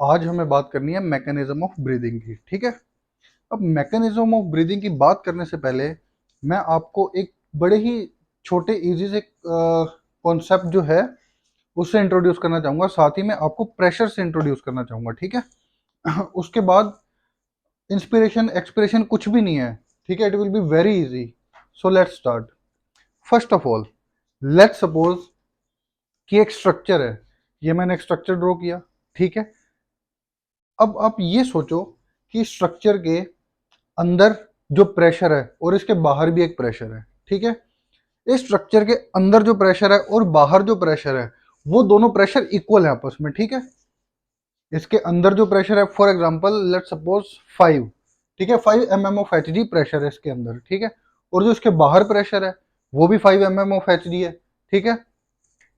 आज हमें बात करनी है मैकेनिज्म ऑफ ब्रीदिंग की। ठीक है। अब मैकेनिज्म ऑफ ब्रीदिंग की बात करने से पहले मैं आपको एक बड़े ही छोटे इजी से कॉन्सेप्ट जो है उससे इंट्रोड्यूस करना चाहूँगा। साथ ही मैं आपको प्रेशर से इंट्रोड्यूस करना चाहूँगा। ठीक है। उसके बाद इंस्पिरेशन एक्सपिरेशन कुछ भी नहीं है। ठीक है। It will be very easy. So let's start. First of all let's suppose कि एक स्ट्रक्चर है। ये मैंने एक स्ट्रक्चर ड्रॉ किया। ठीक है। अब आप ये सोचो कि स्ट्रक्चर के अंदर जो प्रेशर है और इसके बाहर भी एक प्रेशर है। ठीक है। इस स्ट्रक्चर के अंदर जो प्रेशर है और बाहर जो प्रेशर है वो दोनों प्रेशर इक्वल है आपस में। ठीक है। इसके अंदर जो प्रेशर है फॉर एग्जांपल लेट सपोज 5। ठीक है। 5 mm ऑफ एच प्रेशर है इसके अंदर। ठीक है। और जो इसके बाहर प्रेशर है वो भी 5 mm ऑफ एच है। ठीक है।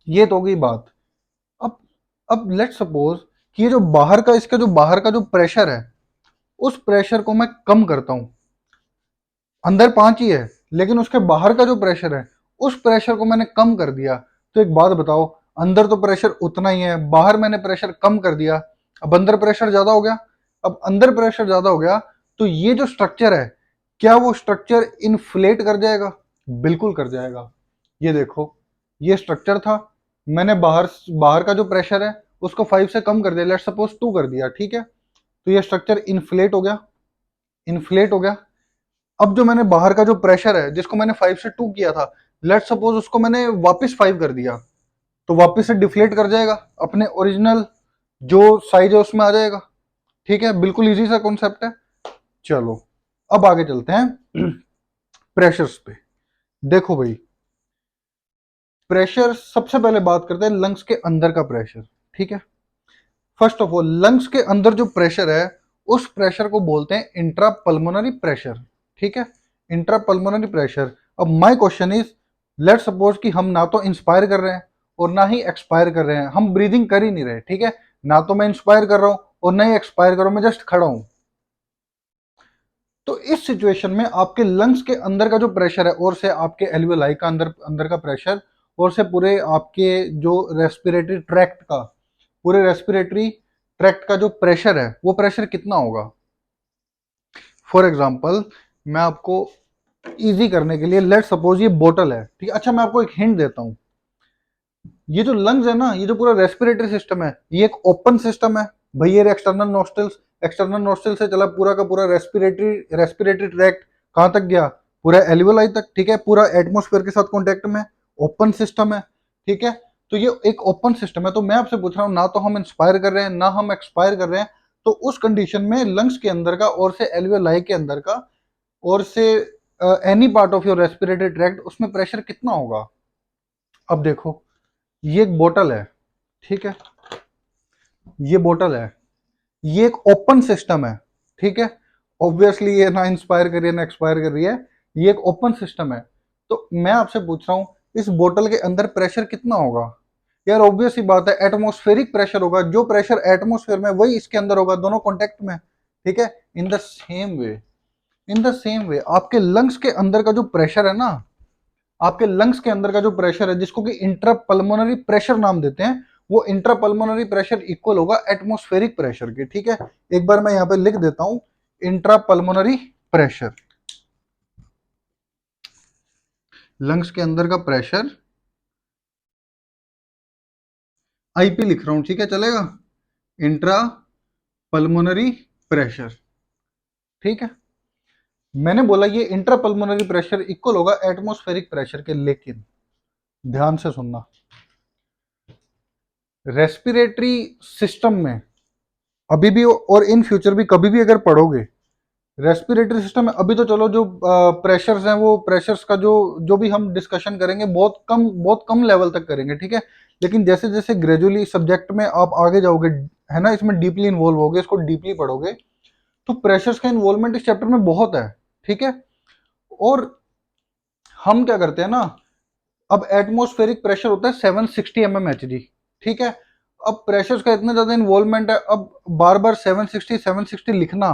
ये तो हो गई बात। अब अब लेट सपोज कि ये जो बाहर का इसका जो बाहर का जो प्रेशर है उस प्रेशर को मैं कम करता हूं। अंदर 5 ही है लेकिन उसके बाहर का जो प्रेशर है उस प्रेशर को मैंने कम कर दिया। तो एक बात बताओ, अंदर तो प्रेशर उतना ही है, बाहर मैंने प्रेशर कम कर दिया, अब अंदर प्रेशर ज्यादा हो गया। अब अंदर प्रेशर ज्यादा हो गया तो ये जो स्ट्रक्चर है क्या वो स्ट्रक्चर इन्फ्लेट कर जाएगा? बिल्कुल कर जाएगा। ये देखो, ये स्ट्रक्चर था, मैंने बाहर बाहर का जो प्रेशर है उसको 5 से कम कर दिया, लेट्स सपोज 2 कर दिया। ठीक है। तो ये स्ट्रक्चर इन्फ्लेट हो गया। इन्फ्लेट हो गया। अब जो मैंने बाहर का जो प्रेशर है जिसको मैंने 5 से 2 किया था, लेट सपोज उसको मैंने वापस 5 कर दिया, तो वापस से डिफ्लेट कर जाएगा, अपने ओरिजिनल जो साइज है उसमें आ जाएगा। ठीक है। बिल्कुल इजी सा कॉन्सेप्ट है। चलो अब आगे चलते हैं प्रेशर्स पे। देखो भाई, प्रेशर सबसे पहले बात करते हैं लंग्स के अंदर का प्रेशर। ठीक है। फर्स्ट ऑफ ऑल लंग्स के अंदर जो प्रेशर है उस प्रेशर को बोलते हैं इंट्रा पल्मोनरी प्रेशर। ठीक है। Intra pulmonary pressure. अब my question is, let suppose कि हम ना तो इंस्पायर कर रहे हैं और ना ही एक्सपायर कर रहे हैं, हम ब्रीदिंग कर ही नहीं रहे। ठीक है। ना तो मैं इंस्पायर कर रहा हूं और ना ही एक्सपायर कर रहा हूं, मैं जस्ट खड़ा हूं। तो इस सिचुएशन में आपके लंग्स के अंदर का जो प्रेशर है और से आपके एल्वियोलाई का अंदर अंदर का प्रेशर और से पूरे आपके जो रेस्पिरेटरी ट्रैक्ट का, पूरे रेस्पिरेटरी ट्रैक्ट का जो प्रेशर है वो प्रेशर कितना होगा? फॉर एग्जांपल मैं आपको इजी करने के लिए लेट सपोज ये बोतल है। ठीक है। अच्छा मैं आपको एक हिंट देता हूं, ये जो लंग्स है ना, ये जो पूरा रेस्पिरेटरी सिस्टम है ये एक ओपन सिस्टम है भाई। ये एक्सटर्नल नोस्टल से चला पूरा का पूरा रेस्पिरेटरी रेस्पिरेटरी ट्रैक्ट कहां तक गया? पूरा एल्वियोलाई तक। ठीक है। पूरा एटमोस्फेयर के साथ कॉन्टेक्ट में, ओपन सिस्टम है। ठीक है। तो ये एक ओपन सिस्टम है। तो मैं आपसे पूछ रहा हूं, ना तो हम इंस्पायर कर रहे हैं ना हम एक्सपायर कर रहे हैं, तो उस कंडीशन में लंग्स के अंदर का और से एल्वियोलाई के अंदर का और से any part of your respiratory tract उसमें प्रेशर कितना होगा? अब देखो, ये एक बोतल है। ठीक है। ये बोतल है, ये एक ओपन सिस्टम है। ठीक है। ऑब्वियसली ये ना इंस्पायर कर रही है ना एक्सपायर कर रही है, ये एक ओपन सिस्टम है। तो मैं आपसे पूछ रहा हूं इस बोतल के अंदर प्रेशर कितना होगा? यार ऑब्वियस ही बात है, एटमॉस्फेरिक प्रेशर होगा। जो प्रेशर एटमॉस्फेयर में वही इसके अंदर होगा, दोनों कॉन्टेक्ट में। ठीक है। In the same way, in the same way आपके लंग्स के अंदर का जो प्रेशर है ना, आपके लंग्स के अंदर का जो प्रेशर है जिसको कि इंट्रापल्मोनरी प्रेशर नाम देते हैं, वो इंट्रापल्मोनरी प्रेशर इक्वल होगा एटमॉस्फेरिक प्रेशर के। ठीक है। एक बार मैं यहां पे लिख देता हूं, इंट्रापल्मोनरी प्रेशर, लंग्स के अंदर का प्रेशर, आईपी लिख रहा हूं। ठीक है, चलेगा? Intra pulmonary pressure. ठीक है। मैंने बोला ये इंट्रापल्मोनरी प्रेशर इक्वल होगा एटमॉस्फेरिक प्रेशर के, लेकिन ध्यान से सुनना, रेस्पिरेटरी सिस्टम में अभी भी और इन फ्यूचर भी कभी भी अगर पढ़ोगे, रेस्पिरेटरी सिस्टम में अभी तो चलो जो प्रेशर्स हैं वो प्रेशर्स का जो जो भी हम डिस्कशन करेंगे बहुत कम लेवल तक करेंगे। ठीक है। लेकिन जैसे जैसे ग्रेजुअली सब्जेक्ट में आप आगे जाओगे, है ना, इसमें डीपली इन्वॉल्व होगे, इसको डीपली पढ़ोगे, तो प्रेशर्स का इन्वॉल्वमेंट इस चैप्टर में बहुत है। ठीक है। और हम क्या करते हैं ना, अब एटमॉस्फेरिक प्रेशर होता है 760 mmHg। ठीक है। अब प्रेशर्स का इतना ज्यादा इन्वॉल्वमेंट है, अब बार बार 760 लिखना,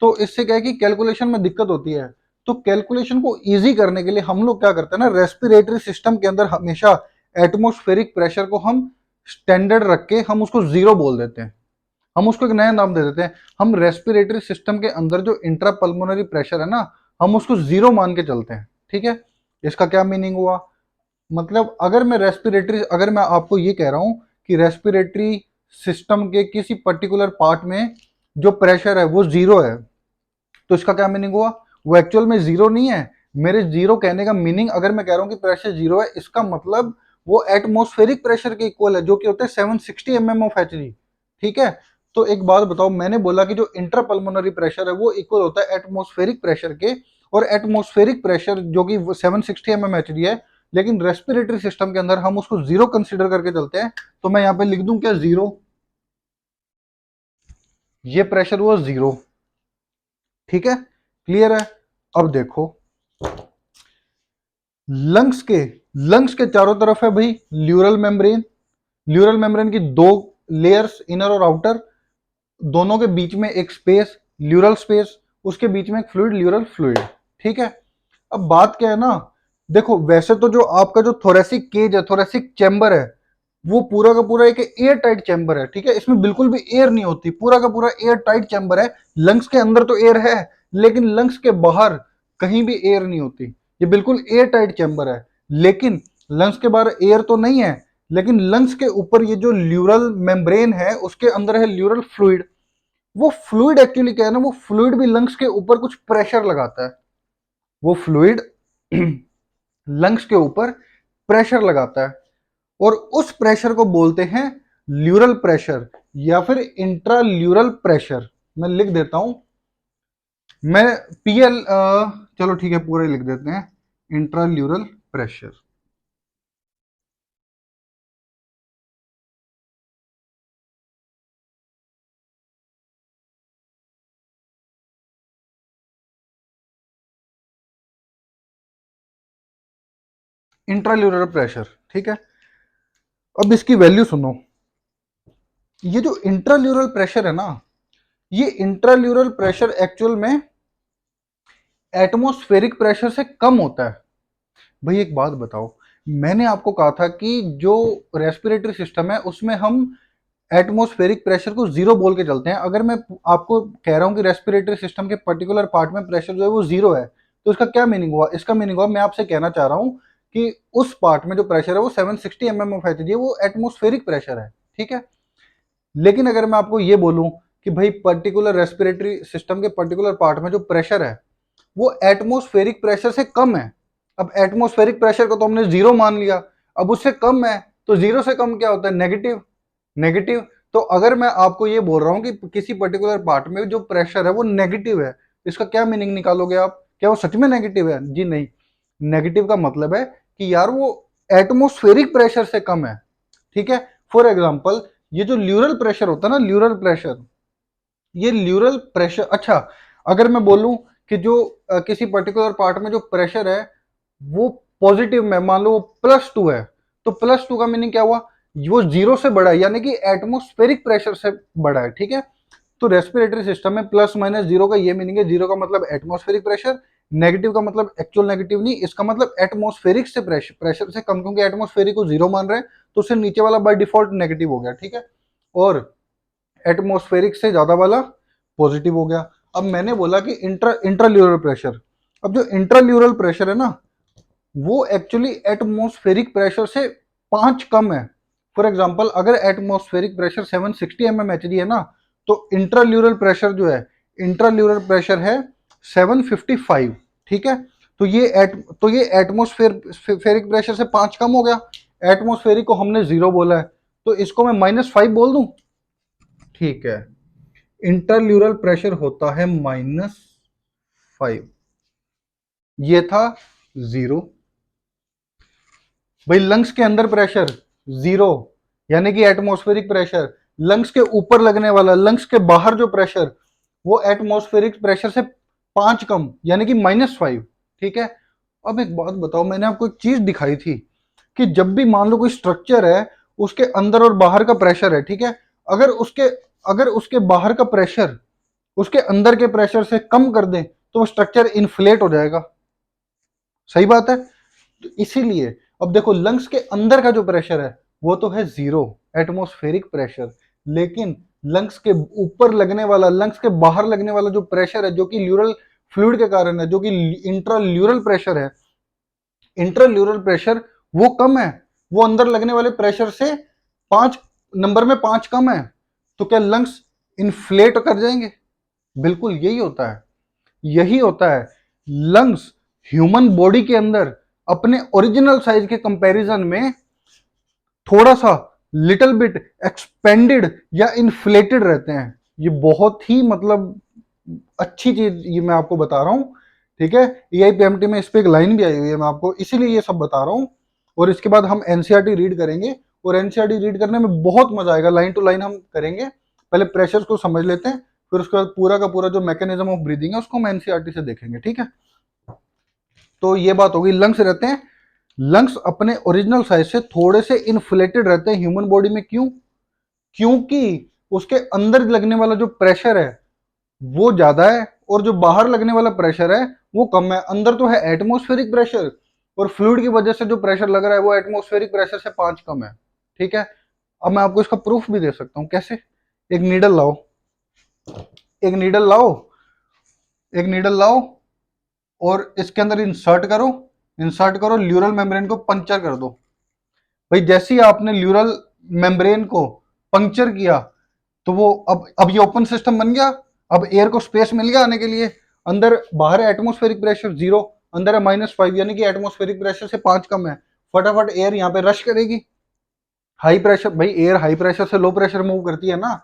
तो इससे क्या है कि कैलकुलेशन में दिक्कत होती है। तो कैलकुलेशन को इजी करने के लिए हम लोग क्या करते हैं ना, रेस्पिरेटरी सिस्टम के अंदर हमेशा एटमॉस्फेरिक प्रेशर को हम स्टैंडर्ड रख के हम उसको जीरो बोल देते हैं। हम उसको एक नया नाम दे देते हैं। हम रेस्पिरेटरी सिस्टम के अंदर जो इंट्रा पल्मोनरी प्रेशर है ना, हम उसको जीरो मान के चलते हैं, ठीक है। इसका क्या मीनिंग हुआ? मतलब अगर मैं आपको ये कह रहा हूं कि रेस्पिरेटरी सिस्टम के किसी पर्टिकुलर पार्ट में जो प्रेशर है वो जीरो है, तो इसका क्या मीनिंग हुआ? वो एक्चुअल में जीरो नहीं है। मेरे जीरो कहने का मीनिंग, अगर मैं कह रहा हूं कि प्रेशर जीरो है, इसका मतलब वो एटमॉस्फेरिक प्रेशर के इक्वल है, जो कि होता है 760 mm ऑफ एच, ठीक है। तो एक बात बताओ, मैंने बोला कि जो इंट्रापल्मोनरी प्रेशर है वो इक्वल होता है एटमॉस्फेरिक प्रेशर के, और एटमॉस्फेरिक प्रेशर जो कि 760 mm एच है, लेकिन रेस्पिरेटरी सिस्टम के अंदर हम उसको जीरो कंसीडर करके चलते हैं। तो मैं यहां पे लिख दूं क्या? जीरो। ये प्रेशर हुआ जीरो, ठीक है, क्लियर है। अब देखो, लंग्स के लंग्स के चारों तरफ है भाई ल्यूरल मेम्ब्रेन। ल्यूरल मेम्ब्रेन की दो लेयर्स, इनर और आउटर, दोनों के बीच में एक स्पेस, ल्यूरल स्पेस, उसके बीच में एक फ्लूइड, ल्यूरल फ्लूइड, ठीक है। अब बात क्या है ना, देखो वैसे तो जो आपका जो थोरेसिक केज है, थोरेसिक चैम्बर है, वो पूरा का पूरा एक एयर टाइट चैम्बर है, ठीक है। इसमें बिल्कुल भी एयर नहीं होती, पूरा का पूरा एयर टाइट चैम्बर है। लंग्स के अंदर तो एयर है, लेकिन लंग्स के बाहर कहीं भी एयर नहीं होती। ये बिल्कुल एयर टाइट चैम्बर है। लेकिन लंग्स के बाहर एयर तो नहीं है, लेकिन लंग्स के ऊपर ये जो ल्यूरल मेम्ब्रेन है, उसके अंदर है ल्यूरल फ्लूइड। वो फ्लूइड एक्चुअली क्या है ना, वो फ्लूइड भी लंग्स के ऊपर कुछ प्रेशर लगाता है। वो फ्लूइड लंग्स के ऊपर प्रेशर लगाता है, और उस प्रेशर को बोलते हैं ल्यूरल प्रेशर या फिर इंट्राल्यूरल प्रेशर। मैं लिख देता हूं, मैं पीएल, चलो ठीक है पूरा ही लिख देते हैं, इंट्राल्यूरल प्रेशर। इंट्राल्यूरल प्रेशर, ठीक है। अब इसकी वैल्यू सुनो। ये जो इंट्राल्यूरल प्रेशर है ना, ये इंट्राल्यूरल प्रेशर एक्चुअल में एटमॉस्फेरिक प्रेशर से कम होता है। भाई एक बात बताओ, मैंने आपको कहा था कि जो रेस्पिरेटरी सिस्टम है उसमें हम एटमॉस्फेरिक प्रेशर को जीरो बोल के चलते हैं। अगर मैं आपको कह रहा हूं कि रेस्पिरेटरी सिस्टम के पर्टिकुलर पार्ट में प्रेशर जो है वो जीरो है, तो इसका क्या मीनिंग हुआ? इसका मीनिंग हुआ, मैं आपसे कहना चाह रहा हूं कि उस पार्ट में जो प्रेशर है वो 760 mm ऑफ एच, वो एटमॉस्फेरिक प्रेशर है, ठीक है। लेकिन अगर मैं आपको ये बोलूं कि भाई पर्टिकुलर रेस्पिरेटरी सिस्टम के पर्टिकुलर पार्ट में जो प्रेशर है वो एटमॉस्फेरिक प्रेशर से कम है। अब एटमॉस्फेरिक प्रेशर को तो हमने जीरो मान लिया, अब उससे कम है, तो जीरो से कम क्या होता है? नेगेटिव। नेगेटिव। तो अगर मैं आपको ये बोल रहा हूं कि किसी पर्टिकुलर पार्ट में जो प्रेशर है वो नेगेटिव है, इसका क्या मीनिंग निकालोगे आप? क्या वो सच में नेगेटिव है? जी नहीं। नेगेटिव का मतलब है कि यार वो एटमॉस्फेरिक प्रेशर से कम है, ठीक है। फॉर एग्जाम्पल, ये जो ल्यूरल प्रेशर होता है ना, ल्यूरल प्रेशर, ये ल्यूरल प्रेशर, अच्छा, अगर मैं बोलूं कि जो किसी पर्टिकुलर पार्ट में जो प्रेशर है वो पॉजिटिव में, मान लो वो +2 है, तो +2 का मीनिंग क्या हुआ? वो जीरो से बड़ा है, यानी कि एटमॉस्फेरिक प्रेशर से बड़ा है, ठीक है। तो रेस्पिरेटरी सिस्टम में प्लस माइनस जीरो का ये मीनिंग है, जीरो का मतलब एटमॉस्फेरिक प्रेशर, नेगेटिव का मतलब एक्चुअल नेगेटिव नहीं, इसका मतलब एटमॉस्फेरिक से प्रेशर से कम, क्योंकि एटमॉस्फेरिक को जीरो मान रहे हैं, तो उससे नीचे वाला बाय डिफॉल्ट नेगेटिव हो गया, ठीक है। और एटमॉस्फेरिक से ज्यादा वाला पॉजिटिव हो गया। अब मैंने बोला कि इंट्राल्यूरल प्रेशर, अब जो इंट्राल्यूरल प्रेशर है ना, वो एक्चुअली एटमॉस्फेरिक प्रेशर से 5 कम है। फॉर एग्जांपल, अगर एटमॉस्फेरिक प्रेशर 760 mm है ना, तो इंट्राल्यूरल प्रेशर जो है, इंट्राल्यूरल प्रेशर है 755, ठीक है। तो ये एटमॉस्फेरिक प्रेशर से 5 कम हो गया। एटमॉस्फेरिक को हमने जीरो बोला है, तो इसको मैं -5 बोल दूं, ठीक है। इंटरल्यूरल प्रेशर होता है -5, ये था जीरो। भाई लंग्स के अंदर प्रेशर जीरो, यानी कि एटमॉस्फेरिक प्रेशर। लंग्स के ऊपर लगने वाला, लंग्स के बाहर जो प्रेशर, वो एटमॉस्फेरिक प्रेशर से 5 कम, यानी कि -5, ठीक है। अब एक बात बताओ, मैंने आपको एक चीज दिखाई थी कि जब भी मान लो कोई स्ट्रक्चर है, उसके अंदर और बाहर का प्रेशर है, ठीक है। अगर उसके अगर उसके बाहर का प्रेशर उसके अंदर के प्रेशर से कम कर दें, तो वो स्ट्रक्चर इन्फ्लेट हो जाएगा। सही बात है। तो इसीलिए अब देखो, लंग्स के अंदर का जो प्रेशर है वो तो है जीरो, एटमॉस्फेरिक प्रेशर, लेकिन लंग्स के ऊपर लगने वाला, लंग्स के बाहर लगने वाला जो प्रेशर है, जो कि ल्यूरल फ्लूइड के कारण है, जो कि इंट्राल्यूरल प्रेशर है, इंट्राल्यूरल प्रेशर वो कम है, वो अंदर लगने वाले प्रेशर से 5 नंबर में 5 कम है, तो क्या लंग्स इन्फ्लेट कर जाएंगे? बिल्कुल यही होता है, यही होता है। लंग्स ह्यूमन बॉडी के अंदर अपने ओरिजिनल साइज के कंपैरिजन में थोड़ा सा लिटिल बिट एक्सपेंडेड या इन्फ्लेटेड रहते हैं। ये बहुत ही मतलब अच्छी चीज ये मैं आपको बता रहा हूं, ठीक है। EIPMT में इस पे एक लाइन भी आई हुई है, मैं आपको इसीलिए ये सब बता रहा हूं। और इसके बाद हम एनसीईआरटी रीड करेंगे, और एनसीईआरटी रीड करने में बहुत मजा आएगा, लाइन टू लाइन हम करेंगे। पहले प्रेशर्स को समझ लेते हैं, फिर उसके बाद पूरा का पूरा जो मैकेनिज्म ऑफ ब्रीदिंग है उसको हम एनसीईआरटी से देखेंगे, ठीक है। तो ये बात होगी, लंग्स रहते हैं, लंग्स अपने ओरिजिनल साइज से थोड़े से इन्फ्लेटेड रहते हैं ह्यूमन बॉडी में। क्यों? क्योंकि उसके अंदर लगने वाला जो प्रेशर है वो ज्यादा है, और जो बाहर लगने वाला प्रेशर है वो कम है। अंदर तो है एटमॉस्फेरिक प्रेशर, और फ्लूइड की वजह से जो प्रेशर लग रहा है वो एटमॉस्फेरिक प्रेशर से 5 कम है, ठीक है। अब मैं आपको इसका प्रूफ भी दे सकता हूं। कैसे? एक नीडल लाओ, एक नीडल लाओ, एक नीडल लाओ, और इसके अंदर इंसर्ट करो, इंसर्ट करो, ल्यूरल मेम्ब्रेन को पंक्चर कर दो। भाई जैसे ही आपने ल्यूरल मेम्ब्रेन को पंक्चर किया, तो वो अब ये ओपन सिस्टम बन गया। अब एयर को स्पेस मिल गया आने के लिए। अंदर बाहर है एटमॉस्फेरिक प्रेशर 0, अंदर है -5, यानी कि एटमॉस्फेरिक प्रेशर से 5 कम है। फटाफट एयर यहाँ पे रश करेगी। हाई प्रेशर, भाई एयर हाई प्रेशर से लो प्रेशर मूव करती है ना,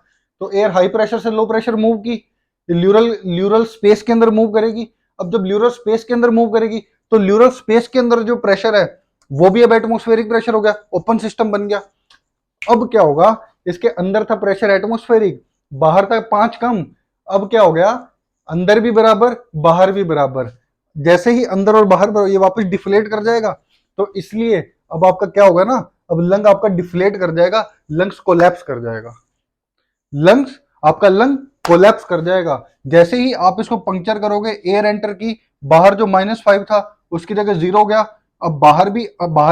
तो एयर हाई प्रेशर से लो प्रेशर मूव की, ल्यूरल ल्यूरल स्पेस के अंदर मूव करेगी। अब जब ल्यूरल स्पेस के अंदर मूव करेगी, तो ल्यूरल स्पेस के अंदर जो प्रेशर है वो भी अब एटमॉस्फेरिक प्रेशर हो गया, ओपन सिस्टम बन गया। अब क्या होगा, इसके अंदर था प्रेशर एटमॉस्फेरिक, बाहर था 5 कम। अब क्या हो गया, अंदर भी बराबर बाहर भी बराबर। जैसे ही अंदर और बाहर ये वापस डिफ्लेट कर जाएगा, तो इसलिए अब आपका क्या होगा ना, अब लंग आपका डिफ्लेट कर जाएगा, लंग्स कोलैप्स कर जाएगा, लंग्स आपका लंग कोलैप्स कर जाएगा। जैसे ही आप इसको पंक्चर करोगे, एयर एंटर की, बाहर जो -5 था उसकी जगह 0 हो गया। अब बाहर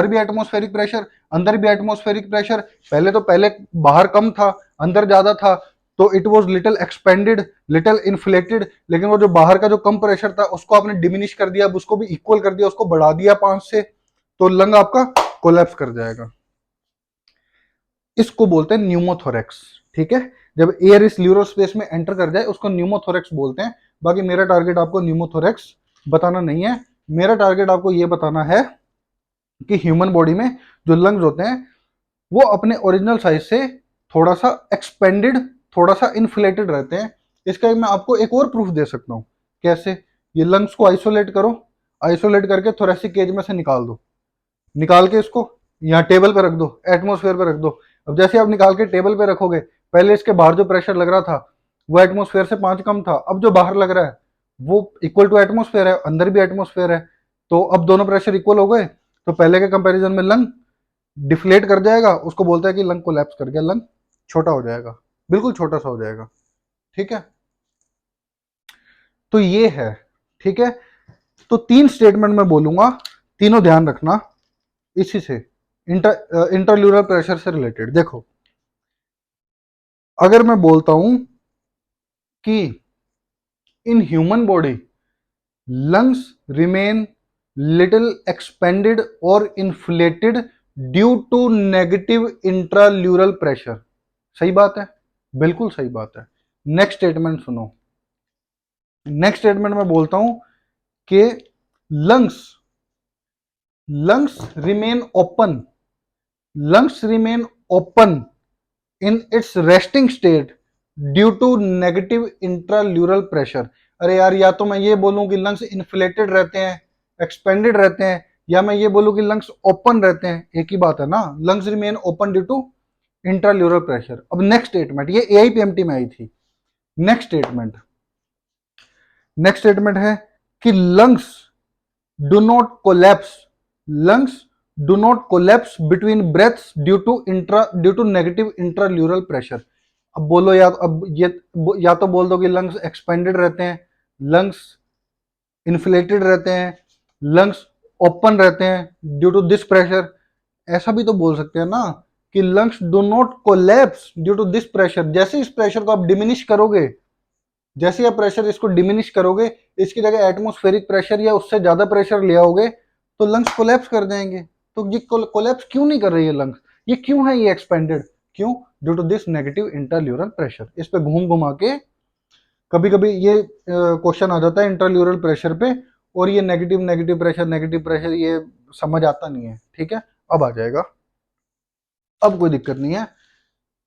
भी एटमॉस्फेरिक प्रेशर, अंदर भी एटमॉस्फेरिक प्रेशर। पहले बाहर कम था, अंदर ज्यादा था, तो it was little expanded, little inflated. लेकिन वो जो बाहर का जो कम प्रेशर था उसको आपने डिमिनिश कर दिया, अब उसको भी इक्वल कर दिया, उसको बढ़ा दिया 5 से, तो लंग आपका कोलैप्स कर जाएगा। इसको बोलते हैं न्यूमोथोरेक्स, ठीक है। जब एयर इस ल्यूरो स्पेस में एंटर कर जाए उसको न्यूमोथोरेक्स बोलते हैं। बाकी मेरा टारगेट आपको न्यूमोथोरेक्स बताना नहीं है, मेरा टारगेट आपको यह बताना है कि ह्यूमन बॉडी में जो लंग्स होते हैं वो अपने ओरिजिनल साइज से थोड़ा सा एक्सपेंडेड, थोड़ा सा इन्फ्लेटेड रहते हैं। इसका मैं आपको एक और प्रूफ दे सकता हूं। कैसे? ये लंग्स को आइसोलेट करो, आइसोलेट करके थोरेसिक केज में से निकाल दो, निकाल के इसको यहाँ टेबल पे रख दो, एटमोसफेयर पे रख दो। अब जैसे आप निकाल के टेबल पे रखोगे, पहले इसके बाहर जो प्रेशर लग रहा था वो एटमोसफेयर से 5 कम था, अब जो बाहर लग रहा है वो इक्वल टू एटमोसफेयर है, अंदर भी एटमोसफेयर है, तो अब दोनों प्रेशर इक्वल हो गए। तो पहले के कंपैरिजन में लंग डिफ्लेट कर जाएगा, उसको बोलता है कि लंग कोलैप्स कर गया, लंग छोटा हो जाएगा, बिल्कुल छोटा सा हो जाएगा, ठीक है। तो ये है, ठीक है। तो 3 स्टेटमेंट मैं बोलूंगा, तीनों ध्यान रखना इसी से, इंटरल्यूरल प्रेशर से रिलेटेड। देखो, अगर मैं बोलता हूं कि in human body lungs remain little expanded or inflated due to negative intralural pressure। सही बात है, बिल्कुल सही बात है। नेक्स्ट स्टेटमेंट सुनो, नेक्स्ट स्टेटमेंट में बोलता हूं कि lungs lungs remain open, lungs remain open in its resting state due to negative intrapleural pressure. अरे यार, या तो मैं ये बोलूं कि लंग्स इन्फ्लेटेड रहते हैं, एक्सपेंडेड रहते हैं, या मैं ये बोलूं कि लंग्स ओपन रहते हैं, एक ही बात है ना। Lungs remain open due to intrapleural pressure. अब नेक्स्ट स्टेटमेंट, ये AIPMT में आई थी। नेक्स्ट स्टेटमेंट, नेक्स्ट स्टेटमेंट है कि lungs do not collapse, lungs do not collapse between breaths due to negative intrapleural pressure. अब बोलो, या अब ये या तो बोल दो कि लंग्स एक्सपेंडेड रहते हैं, लंग्स इन्फ्लेटेड रहते हैं, लंग्स ओपन रहते हैं ड्यू टू दिस प्रेशर। ऐसा भी तो बोल सकते हैं ना कि lungs do not collapse due to this pressure. जैसे इस प्रेशर को आप डिमिनिश करोगे, जैसे आप प्रेशर इसको डिमिनिश करोगे, इसकी जगह एटमॉस्फेरिक प्रेशर या उससे ज्यादा प्रेशर ले आओगे, तो लंग्स कोलैप्स कर जाएंगे। तो ये कोलैप्स क्यों नहीं कर रही है लंग्स, ये क्यों है ये एक्सपेंडेड, क्यों? Due to this negative intrapleural pressure. इस पे घूम घुमा के कभी कभी ये क्वेश्चन आ जाता है इंटरल्यूरल प्रेशर पे, और ये नेगेटिव प्रेशर ये समझ आता नहीं है। ठीक है, अब आ जाएगा, अब कोई दिक्कत नहीं है।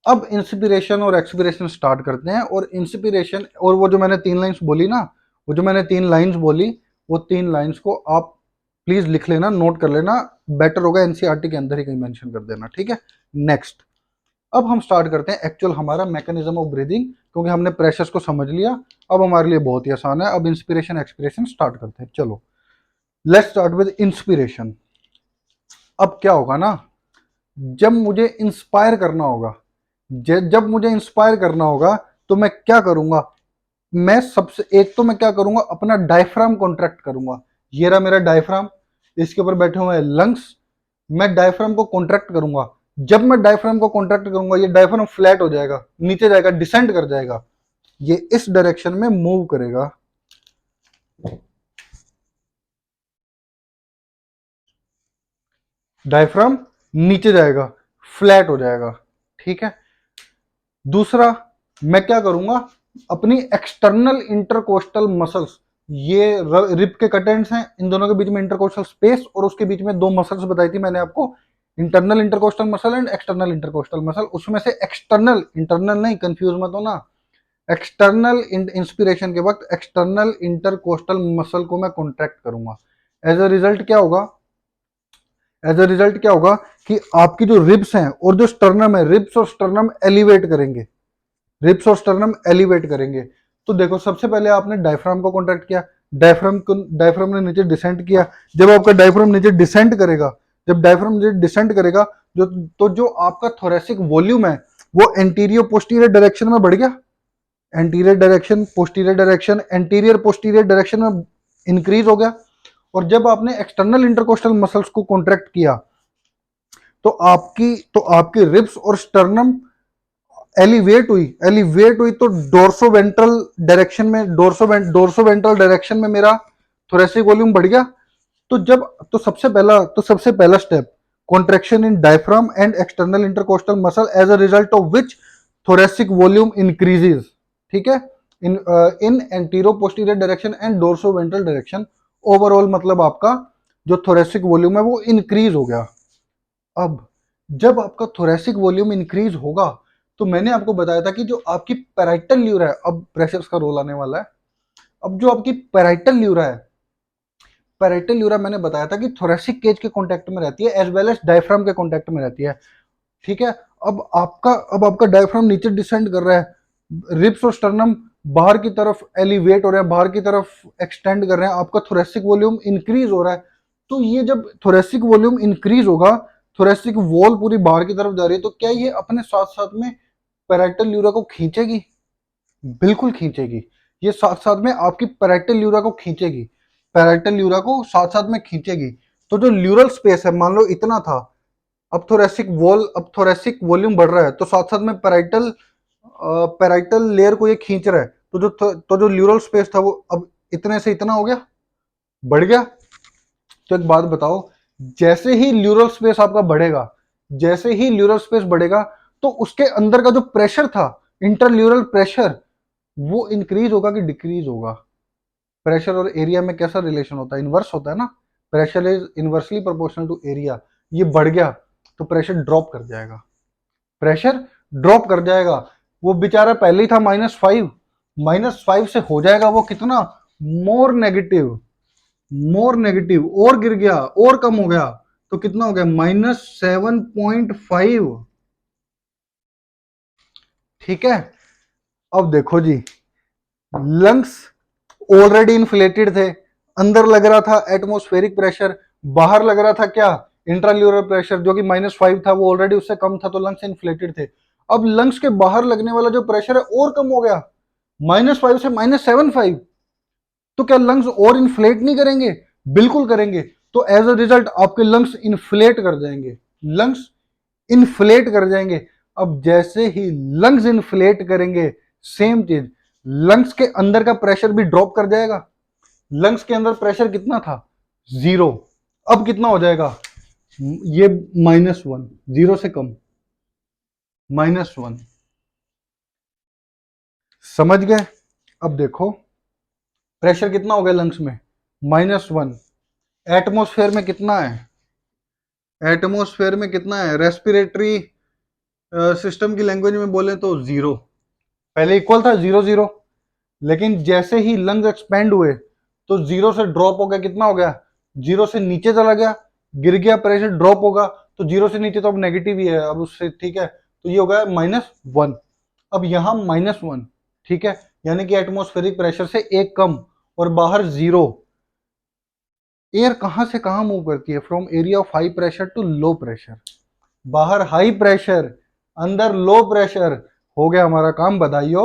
अब इंस्पिरेशन और एक्सपिरेशन स्टार्ट करते हैं। और इंस्पिरेशन, और वो जो मैंने 3 लाइन्स बोली ना, वो जो मैंने 3 लाइन्स बोली, वो 3 लाइन्स को आप प्लीज लिख लेना, नोट कर लेना, बेटर होगा एनसीईआरटी के अंदर ही कहीं मेंशन कर देना। ठीक है, नेक्स्ट। अब हम स्टार्ट करते हैं एक्चुअल हमारा मैकेनिज्म ऑफ ब्रीदिंग, क्योंकि हमने प्रेशर्स को समझ लिया, अब हमारे लिए बहुत ही आसान है। अब इंस्पिरेशन एक्सपिरेशन स्टार्ट करते हैं। चलो, लेट्स स्टार्ट विद इंस्पिरेशन। अब क्या होगा ना, जब मुझे इंस्पायर करना होगा, जब मुझे इंस्पायर करना होगा, तो मैं क्या करूंगा, मैं सबसे एक तो मैं क्या करूंगा, अपना डायफ्राम कॉन्ट्रैक्ट करूंगा। ये रहा मेरा डायफ्राम, इसके ऊपर बैठे हुए हैं लंग्स, मैं डायफ्राम को कॉन्ट्रैक्ट करूंगा। जब मैं डायफ्राम को कॉन्ट्रैक्ट करूंगा, ये डायफ्राम फ्लैट हो जाएगा, नीचे जाएगा, डिसेंड कर जाएगा, ये इस डायरेक्शन में मूव करेगा। डायफ्राम नीचे जाएगा, फ्लैट हो जाएगा। ठीक है, दूसरा मैं क्या करूंगा, अपनी एक्सटर्नल इंटरकोस्टल मसल्स, ये रिब के कटेंट्स हैं, इन दोनों के बीच में इंटरकोस्टल स्पेस, और उसके बीच में 2 मसल्स बताई थी मैंने आपको, internal intercostal muscle and external intercostal muscle. उसमें से एक्सटर्नल, इंटरनल नहीं, कंफ्यूज मत होना, एक्सटर्नल इंस्पिरेशन के वक्त एक्सटर्नल इंटरकोस्टल मसल को मैं कॉन्ट्रैक्ट करूंगा। एज अ रिजल्ट क्या होगा, एज अ रिजल्ट क्या होगा कि आपकी जो रिब्स हैं और जो स्टर्नम है, रिब्स और स्टर्नम एलिवेट करेंगे, रिब्स और स्टर्नम एलिवेट करेंगे। तो देखो, सबसे पहले आपने डायफ्राम को कॉन्ट्रैक्ट किया, डायफ्राम ने नीचे डिसेंट किया। जब आपका डायफ्राम नीचे डिसेंट करेगा, जब डायफ्राम नीचे डिसेंट करेगा, जो आपका थोरेसिक वॉल्यूम है वो एंटीरियर पोस्टीरियर डायरेक्शन में बढ़ गया, anterior direction, posterior direction, anterior posterior direction में इंक्रीज हो गया। और जब आपने एक्सटर्नल इंटरकोस्टल मसल्स को कॉन्ट्रैक्ट किया, तो आपकी रिब्स और स्टर्नम एलिवेट हुई तो डोर्सोवेंट्रल डायरेक्शन में, डोर्सोवेंट्रल डायरेक्शन में मेरा थोरेसिक वॉल्यूम बढ़ गया। तो सबसे पहला step, contraction in diaphragm and external intercostal muscle, as a result of which thoracic volume increases. ठीक है, in antero posterior direction and dorsoventral direction. Overall मतलब आपका जो थोरेसिक वॉल्यूम है वो इंक्रीज हो गया। अब जब आपका थोरेसिक वॉल्यूम इंक्रीज होगा, तो मैंने आपको बताया था कि जो आपकी पैराइटल ल्यूरा है, अब प्रेशर्स का रोल आने वाला है। अब जो आपकी पैराइटल ल्यूरा है, पैराइटल ल्यूरा मैंने बताया था कि थोरेसिक केज के कांटेक्ट में रहती है एज वेल एज डायफ्राम के कांटेक्ट में रहती है। ठीक है, अब आपका डायफ्राम नीचे डिसेंड कर रहा है, रिब्स और स्टर्नम बाहर की तरफ एलिवेट हो रहे हैं, बाहर की तरफ एक्सटेंड कर रहे हैं, आपका थोरेसिक वॉल्यूम इंक्रीज हो रहा है। तो ये जब थोरेसिक वॉल्यूम इंक्रीज होगा, थोरेसिक वॉल पूरी बाहर की तरफ जा रही है, तो क्या ये अपने साथ साथ में पैराइटल ल्यूरा को खींचेगी? बिल्कुल खींचेगी। ये साथ साथ में आपकी पैराइटल ल्यूरा को खींचेगी, पैराइटल ल्यूरा को साथ साथ में खींचेगी। तो जो ल्यूरल स्पेस है, मान लो इतना था, अब थोरेसिक वॉल्यूम बढ़ रहा है, तो साथ साथ में पैराइटल लेयर को ये खींच रहा है। तो जो ल्यूरल स्पेस था वो अब इतने से इतना हो गया, बढ़ गया। तो एक बात बताओ, जैसे ही ल्यूरल स्पेस आपका बढ़ेगा, जैसे ही ल्यूरल स्पेस बढ़ेगा, तो उसके अंदर का जो प्रेशर था, इंटरल्यूरल प्रेशर, वो इंक्रीज होगा कि डिक्रीज होगा? प्रेशर और एरिया में कैसा रिलेशन होता है? इनवर्स होता है ना, pressure is inversely proportional to area. ये बढ़ गया तो प्रेशर ड्रॉप कर जाएगा, प्रेशर ड्रॉप कर जाएगा। वो बेचारा पहले ही था -5, -5 से हो जाएगा वो कितना, मोर नेगेटिव, मोर नेगेटिव, और गिर गया और कम हो गया, तो कितना हो गया, -7.5। ठीक है, अब देखो जी, लंग्स ऑलरेडी इन्फ्लेटेड थे, अंदर लग रहा था एटमॉस्फेरिक प्रेशर, बाहर लग रहा था क्या, इंट्राल्यूरल प्रेशर, जो कि -5 था, वो ऑलरेडी उससे कम था, तो लंग्स इन्फ्लेटेड थे। अब लंग्स के बाहर लगने वाला जो प्रेशर है और कम हो गया, -5 से -7.5। तो क्या लंग्स और इन्फ्लेट नहीं करेंगे? बिल्कुल करेंगे। तो एज अ रिजल्ट आपके लंग्स इन्फ्लेट कर जाएंगे, लंग्स इन्फ्लेट कर जाएंगे। अब जैसे ही लंग्स इन्फ्लेट करेंगे, सेम चीज, लंग्स के अंदर का प्रेशर भी ड्रॉप कर जाएगा। लंग्स के अंदर प्रेशर कितना था? 0। अब कितना हो जाएगा? ये -1, 0 से कम, -1। समझ गए? अब देखो प्रेशर कितना हो गया लंग्स में? -1। एटमॉस्फेयर में कितना है? एटमॉस्फेयर में कितना है? रेस्पिरेटरी सिस्टम की लैंग्वेज में बोले तो 0। पहले इक्वल था 0 0, लेकिन जैसे ही लंग्स एक्सपेंड हुए तो 0 से ड्रॉप हो गया। कितना हो गया? 0 से नीचे चला गया, गिर गया, प्रेशर ड्रॉप होगा तो 0 से नीचे तो अब नेगेटिव ही है, अब उससे ठीक है, तो ये हो गया -1। अब यहां -1, ठीक है, यानी कि एटमॉस्फेरिक प्रेशर से एक कम और बाहर 0। एयर कहां से कहां मूव करती है? From area of high pressure to low pressure. बाहर हाई प्रेशर, अंदर लो प्रेशर। हो गया हमारा काम, बधाइयो।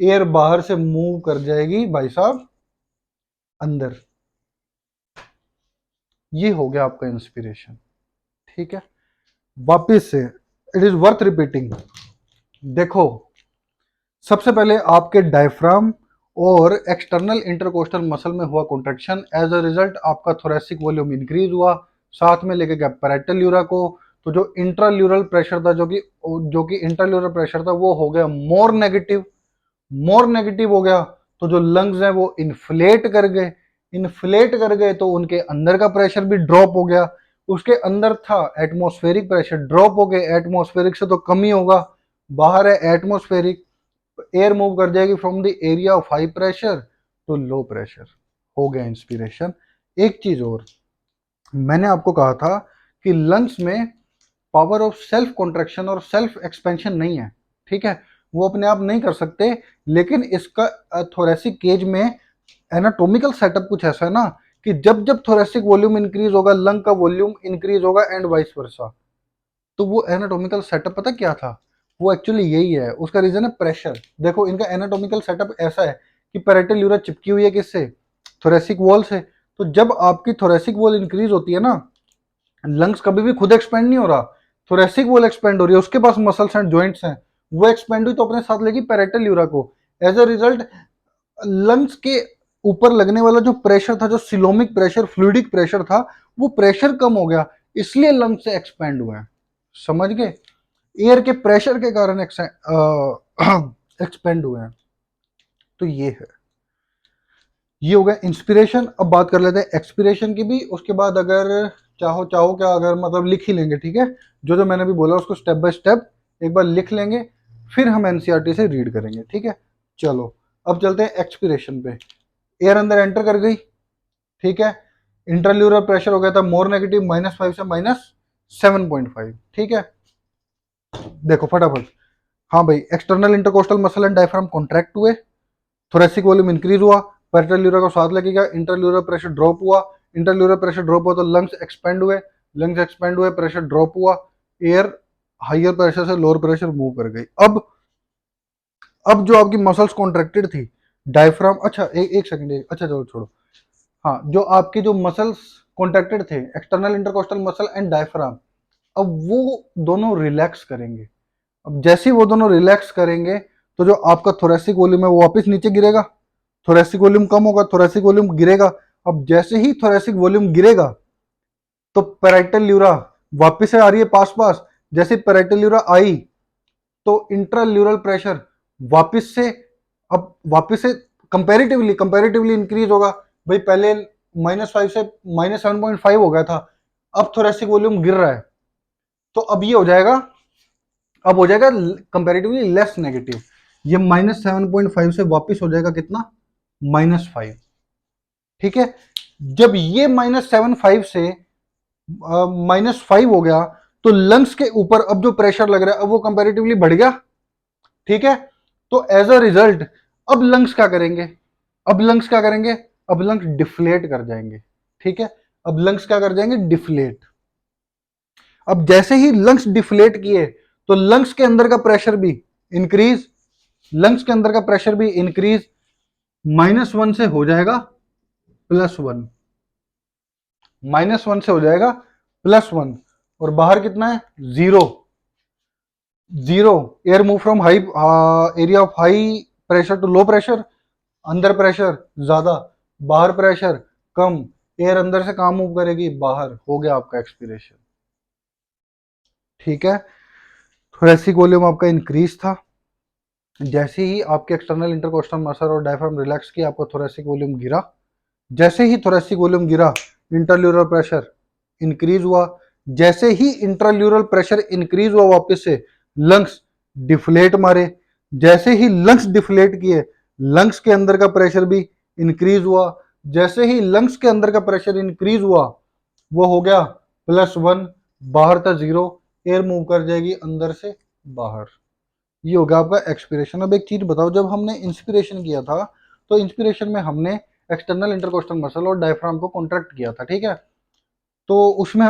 एयर बाहर से मूव कर जाएगी भाई साहब अंदर। ये हो गया आपका इंस्पिरेशन, ठीक है। वापिस से इट इज वर्थ रिपीटिंग। देखो सबसे पहले आपके डायफ्राम और एक्सटर्नल इंटरकोस्टल मसल में हुआ कॉन्ट्रैक्शन, एज अ रिजल्ट आपका थोरेसिक वॉल्यूम इंक्रीज हुआ, साथ में लेके गया पैराइटल ल्यूरा को। तो जो इंट्राल्यूरल प्रेशर था, जो कि इंट्राल्यूरल प्रेशर था, वो हो गया मोर नेगेटिव। मोर नेगेटिव हो गया तो जो लंग्स हैं वो इन्फ्लेट कर गए। इन्फ्लेट कर गए तो उनके अंदर का प्रेशर भी ड्रॉप हो गया। उसके अंदर था एटमॉस्फेरिक प्रेशर, ड्रॉप हो गए। एटमॉस्फेरिक से तो कम ही होगा, बाहर है एटमॉस्फेरिक। एयर मूव कर जाएगी from the area of high pressure to low pressure. हो गया इंस्पिरेशन। एक चीज और, मैंने आपको कहा था कि लंग्स में पावर ऑफ सेल्फ कॉन्ट्रैक्शन और सेल्फ एक्सपेंशन नहीं है, ठीक है, वो अपने आप नहीं कर सकते। लेकिन इसका थोरेसिक केज में एनाटॉमिकल सेटअप कुछ ऐसा है ना कि जब जब थोरेसिक वॉल्यूम इंक्रीज होगा, लंग का वॉल्यूम इंक्रीज होगा एंड वाइस वर्सा। तो वो एनाटॉमिकल सेटअप पता क्या था? वो एक्चुअली यही है, उसका रीजन है प्रेशर। देखो इनका एनाटॉमिकल सेटअप ऐसा है कि पैराइटल ल्यूरा चिपकी हुई है किससे? थोरेसिक वॉल से। तो जब आपकी थोरेसिक वॉल इंक्रीज होती है ना, लंग्स कभी भी खुद एक्सपेंड नहीं हो रहा, थोरेसिक वॉल एक्सपेंड हो रही है, उसके पास मसल्स एंड जॉइंट्स हैं, वो एक्सपेंड हुई तो अपने साथ लेगी पैराइटल ल्यूरा को। एज अ रिजल्ट लंग्स के ऊपर लगने वाला जो प्रेशर था, जो सिलोमिक प्रेशर, फ्लूइडिक प्रेशर था, वो प्रेशर कम हो गया, इसलिए लंग्स से एक्सपेंड हुए हैं। समझ गए? एयर के प्रेशर के कारण एक्सपेंड हुए हैं। तो ये है, ये हो गया इंस्पिरेशन। अब बात कर लेते हैं एक्सपिरेशन की भी। उसके बाद अगर चाहो चाहो क्या, अगर मतलब लिख ही लेंगे, ठीक है, जो जो मैंने भी बोला उसको स्टेप बाय स्टेप एक बार लिख लेंगे, फिर हम एनसीईआरटी से रीड करेंगे, ठीक है। चलो अब चलते हैं एक्सपिरेशन पे। एयर अंदर एंटर कर गई, ठीक है, इंटरल्यूरल प्रेशर हो गया था मोर नेगेटिव, -5 से -7.5, ठीक है। देखो फटाफट, हाँ भाई, external intercostal muscle and diaphragm contract हुए, थोरेसिक वॉल्यूम इंक्रीज हुआ, पैराइटल ल्यूरा को साथ लेके गया, इंटरल्यूरल प्रेशर ड्रॉप हुआ। इंटरल्यूरल प्रेशर ड्रॉप हुआ तो लंग्स एक्सपेंड हुए, लंग्स एक्सपेंड हुए, प्रेशर ड्रॉप हुआ, एयर हाइयर प्रेशर से लोअर प्रेशर मूव कर गई। अब जो आपकी मसल्स कॉन्ट्रैक्टेड थी, डायफ्राम, अच्छा एक सेकंड, अच्छा चलो छोड़ो। हाँ, जो आपके जो मसल्स कॉन्ट्रैक्टेड थे, external intercostal muscle and diaphragm, अब वो दोनों रिलैक्स करेंगे। अब जैसे ही वो दोनों रिलैक्स करेंगे तो जो आपका थोरेसिक वॉल्यूम है वो वापस नीचे गिरेगा, थोरेसिक वॉल्यूम कम होगा, थोरेसिक वॉल्यूम गिरेगा। अब जैसे ही थोरेसिक वॉल्यूम गिरेगा तो पैराइटल ल्यूरा वापस से आ रही है पास पास, जैसे पैराइटल ल्यूरा आई तो इंट्राल्यूरल प्रेशर वापस से, अब वापस से कंपैरेटिवली इंक्रीज होगा। भाई पहले -5 से -7.5 हो गया था, अब थोरेसिक वॉल्यूम गिर रहा है, तो अब ये हो जाएगा, अब हो जाएगा कंपैरेटिवली लेस नेगेटिव। ये -7.5 से वापस हो जाएगा कितना? -5, ठीक है। जब ये -7.5 से -5 हो गया तो लंग्स के ऊपर अब जो प्रेशर लग रहा है अब वो कंपैरेटिवली बढ़ गया, ठीक है। तो एज अ रिजल्ट अब लंग्स क्या करेंगे? अब लंग्स क्या करेंगे? अब लंग्स डिफ्लेट कर जाएंगे, ठीक है। अब लंग्स क्या कर जाएंगे? डिफ्लेट। अब जैसे ही लंग्स डिफ्लेट किए तो लंग्स के अंदर का प्रेशर भी इंक्रीज, लंग्स के अंदर का प्रेशर भी इंक्रीज, -1 से हो जाएगा +1, -1 से हो जाएगा +1। और बाहर कितना है, zero. Zero. Air move from high area of high pressure to low pressure, अंदर प्रेशर ज्यादा, बाहर प्रेशर कम, एयर अंदर से कहाँ मूव करेगी, बाहर। हो गया आपका एक्सपीरेशन। ठीक है। थोरेसिक वॉल्यूम आपका इंक्रीज था। जैसे ही आपके एक्सटर्नल इंटरकोस्टल मसल और डायफ्राम रिलैक्स किया, आपका थोरेसिक वॉल्यूम गिरा। जैसे ही थोरेसिक वॉल्यूम गिरा, इंटरल्यूरल प्रेशर इंक्रीज हुआ। जैसे ही इंटरल्यूरल प्रेशर इंक्रीज हुआ, वापस से लंग्स डिफ्लेट मारे। जैसे ही लंग्स डिफ्लेट किए, लंग्स के अंदर का प्रेशर भी इंक्रीज हुआ। जैसे ही लंग्स के अंदर का प्रेशर इंक्रीज हुआ, वो हो गया +1, बाहर था जीरो, एयर मूव कर जाएगी अंदर से बाहर। ये हो गया आपका एक्सपिरेशन। अब एक चीज बताओ, जब हमने इंस्पिरेशन किया था, तो इंस्पिरेशन में हमने एक्सटर्नल इंटरकोस्टल मसल और डायफ्राम को कॉन्ट्रैक्ट किया था, ठीक है। तो उसमें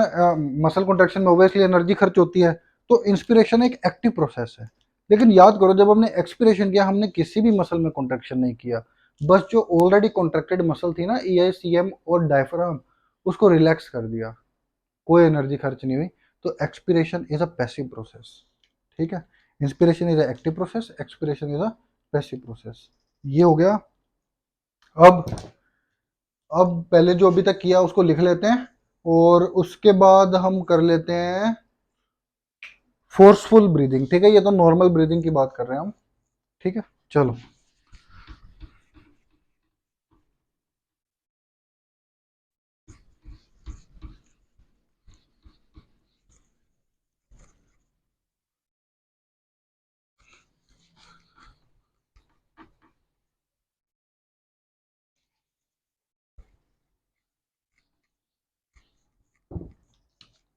मसल कॉन्ट्रैक्शन में ओब्वियसली एनर्जी खर्च होती है। तो इंस्पिरेशन एक एक्टिव प्रोसेस है। लेकिन याद करो, जब हमने एक्सपिरेशन किया, हमने किसी भी मसल में कॉन्ट्रैक्शन नहीं किया। बस जो ऑलरेडी कॉन्ट्रैक्टेड मसल थी ना, EICM और डायफ्राम, उसको रिलैक्स कर दिया, कोई एनर्जी खर्च नहीं हुई। तो expiration is a passive process. ठीक है। Inspiration is a active process, expiration is a passive process. ये हो गया। अब अब पहले जो अभी तक किया उसको लिख लेते हैं, और उसके बाद हम कर लेते हैं फोर्सफुल ब्रीदिंग। ठीक है, ये तो नॉर्मल ब्रीदिंग की बात कर रहे हैं हम। ठीक है, चलो।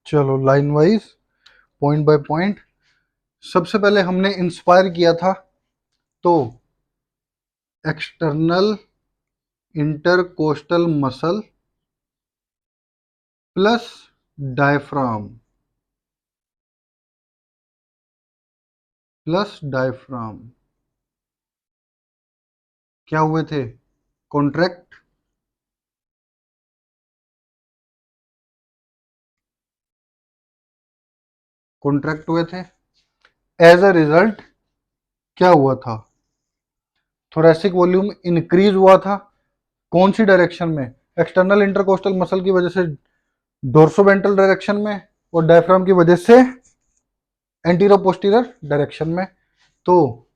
चलो line wise, point by point. सबसे पहले हमने इंस्पायर किया था, तो external intercostal muscle plus diaphragm, क्या हुए थे, कॉन्ट्रैक्ट। कॉन्ट्रैक्ट हुए थे। एज अ रिजल्ट क्या हुआ था, थोरेसिक वॉल्यूम इंक्रीज हुआ था। कौन सी डायरेक्शन में, एक्सटर्नल इंटरकोस्टल मसल की वजह से डोर्सोवेंट्रल डायरेक्शन में, और डायफ्राम की वजह से एंटीरो पोस्टीरियर डायरेक्शन में। तो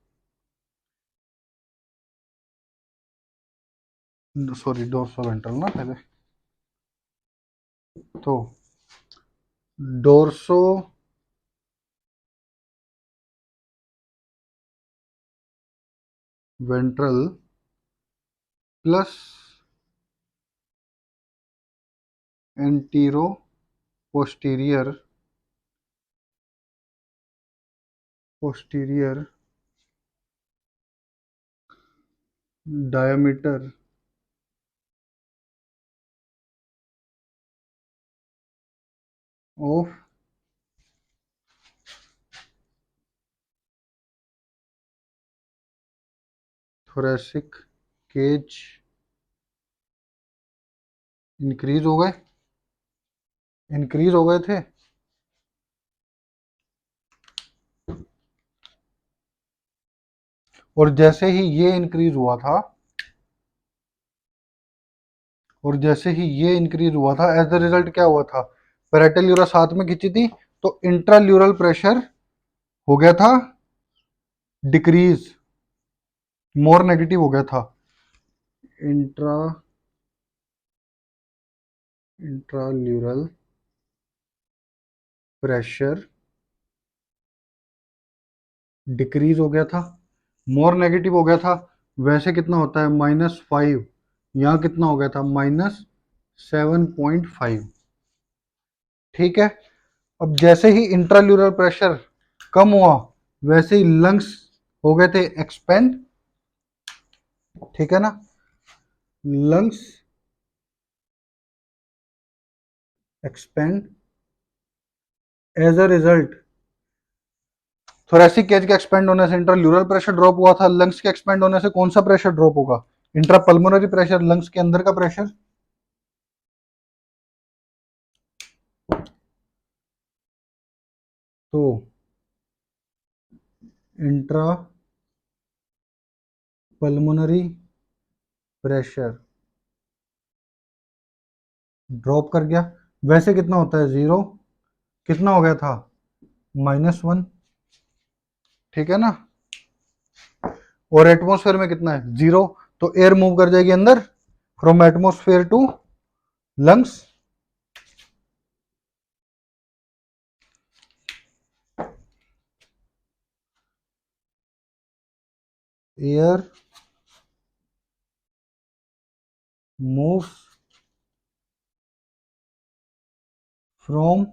सॉरी, डोर्सोवेंट्रल ना पहले, तो dorsoventral plus anteroposterior diameter of thoracic cage increase हो गए थे। और जैसे ही ये इंक्रीज हुआ था, एज द रिजल्ट क्या हुआ था, पैरेटल यूरस हाथ में खींची थी, तो इंट्राल्यूरल प्रेशर हो गया था डिक्रीज, मोर नेगेटिव हो गया था। इंट्रा इंट्राल्यूरल प्रेशर डिक्रीज हो गया था, मोर नेगेटिव हो गया था। वैसे कितना होता है, -5, यहाँ कितना हो गया था, -7.5। ठीक है। अब जैसे ही इंट्राल्यूरल प्रेशर कम हुआ, वैसे ही लंग्स हो गए थे एक्सपेंड। ठीक है ना, lungs expand. As a result, thoracic cage के एक्सपेंड होने से इंट्राल्यूरल प्रेशर ड्रॉप हुआ था। लंग्स के एक्सपेंड होने से कौन सा प्रेशर ड्रॉप होगा, इंट्रापल्मोनरी प्रेशर, लंग्स के अंदर का प्रेशर। तो इंट्रा पल्मोनरी प्रेशर ड्रॉप कर गया। वैसे कितना होता है 0, कितना हो गया था -1, ठीक है ना। और एटमॉस्फेयर में कितना है 0, तो एयर मूव कर जाएगी अंदर from atmosphere to lungs. Air moves from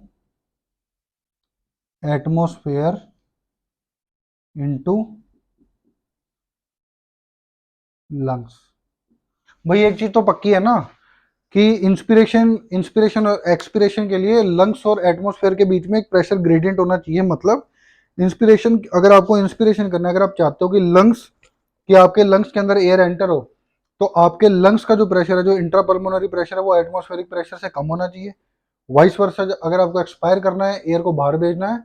atmosphere into lungs. भाई एक चीज तो पक्की है ना कि इंस्पिरेशन इंस्पिरेशन और एक्सपिरेशन के लिए लंग्स और एटमॉस्फेयर के बीच में एक प्रेशर ग्रेडियंट होना चाहिए। मतलब इंस्पिरेशन, अगर आपको इंस्पिरेशन करना है, अगर आप चाहते हो कि लंग्स, कि आपके लंग्स के अंदर एयर एंटर हो, तो आपके लंग्स का जो प्रेशर है, जो इंट्रापल्मोनरी प्रेशर है, वो एटमॉस्फेरिक प्रेशर से कम होना चाहिए। वाइस वर्सा, अगर आपको एक्सपायर करना है, एयर को बाहर भेजना है,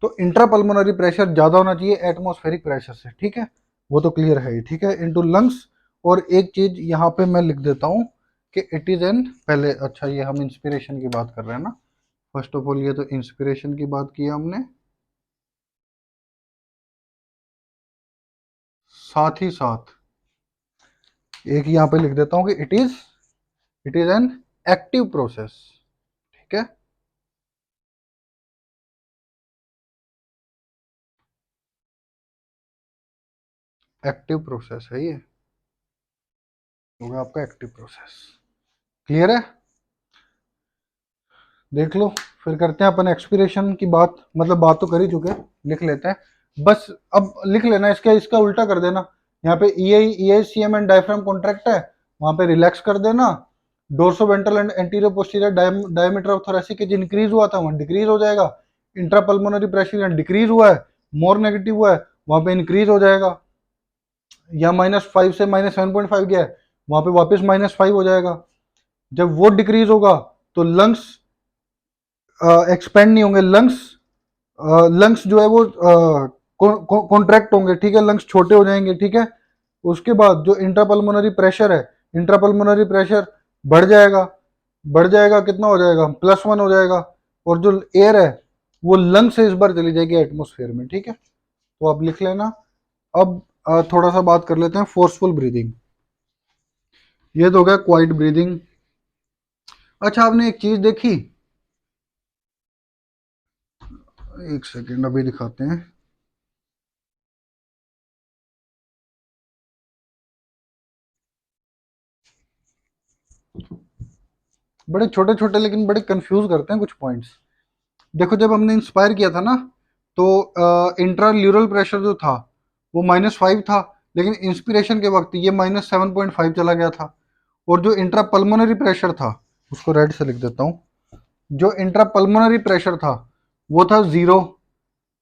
तो इंट्रापल्मोनरी प्रेशर ज्यादा होना चाहिए एटमॉस्फेरिक प्रेशर से, ठीक है। वो तो क्लियर है ही, ठीक है, इनटू लंग्स। और एक चीज यहाँ पे मैं लिख देता हूँ कि इट इज एन, पहले अच्छा ये हम इंस्पिरेशन की बात कर रहे हैं ना, फर्स्ट ऑफ ऑल ये तो इंस्पिरेशन की बात की हमने, साथ ही साथ एक यहाँ पे लिख देता हूँ कि it is an active process, ठीक है। एक्टिव प्रोसेस है ये, होगा आपका एक्टिव प्रोसेस। क्लियर है, देख लो। फिर करते हैं अपन एक्सपिरेशन की बात, मतलब बात तो कर ही चुके, लिख लेते हैं बस। अब लिख लेना, इसका इसका उल्टा कर देना। यहाँ पे E C M and diaphragm contract है, वहां पे रिलैक्स कर देना। Dorsoventral and anterior posterior diameter of thoracic as increase हुआ था, वहां डिक्रीज हो जाएगा। इंट्रापल्मोनरी प्रेशर यहाँ डिक्रीज हुआ है, मोर नेगेटिव हुआ है, वहां पे इंक्रीज हो जाएगा। या -5 से -7.5 गया है, वहां पे वापस -5 हो जाएगा। जब वो डिक्रीज होगा तो लंग्स एक्सपेंड नहीं होंगे, लंग्स लंग्स जो है वो कॉन्ट्रैक्ट होंगे, ठीक है, लंग्स छोटे हो जाएंगे, ठीक है। उसके बाद जो इंट्रापल्मोनरी प्रेशर है, इंट्रापल्मोनरी प्रेशर बढ़ जाएगा, बढ़ जाएगा, कितना हो जाएगा +1 हो जाएगा। और जो एयर है वो लंग से इस बार चली जाएगी एटमोस्फेयर में, ठीक है। तो आप लिख लेना। अब थोड़ा सा बात कर लेते हैं फोर्सफुल ब्रीदिंग। ये तो हो गया क्वाइट ब्रीदिंग। अच्छा, आपने एक चीज देखी, एक सेकेंड अभी दिखाते हैं। बड़े छोटे छोटे लेकिन बड़े कंफ्यूज करते हैं कुछ पॉइंट्स। देखो, जब हमने इंस्पायर किया था ना, तो इंट्राल्यूरल प्रेशर जो था वो -5 था, लेकिन इंस्पिरेशन के वक्त ये -7.5 चला गया था। और जो इंट्रापल्मोनरी प्रेशर था, उसको रेड से लिख देता हूँ, जो इंट्रापल्मोनरी प्रेशर था वो था 0,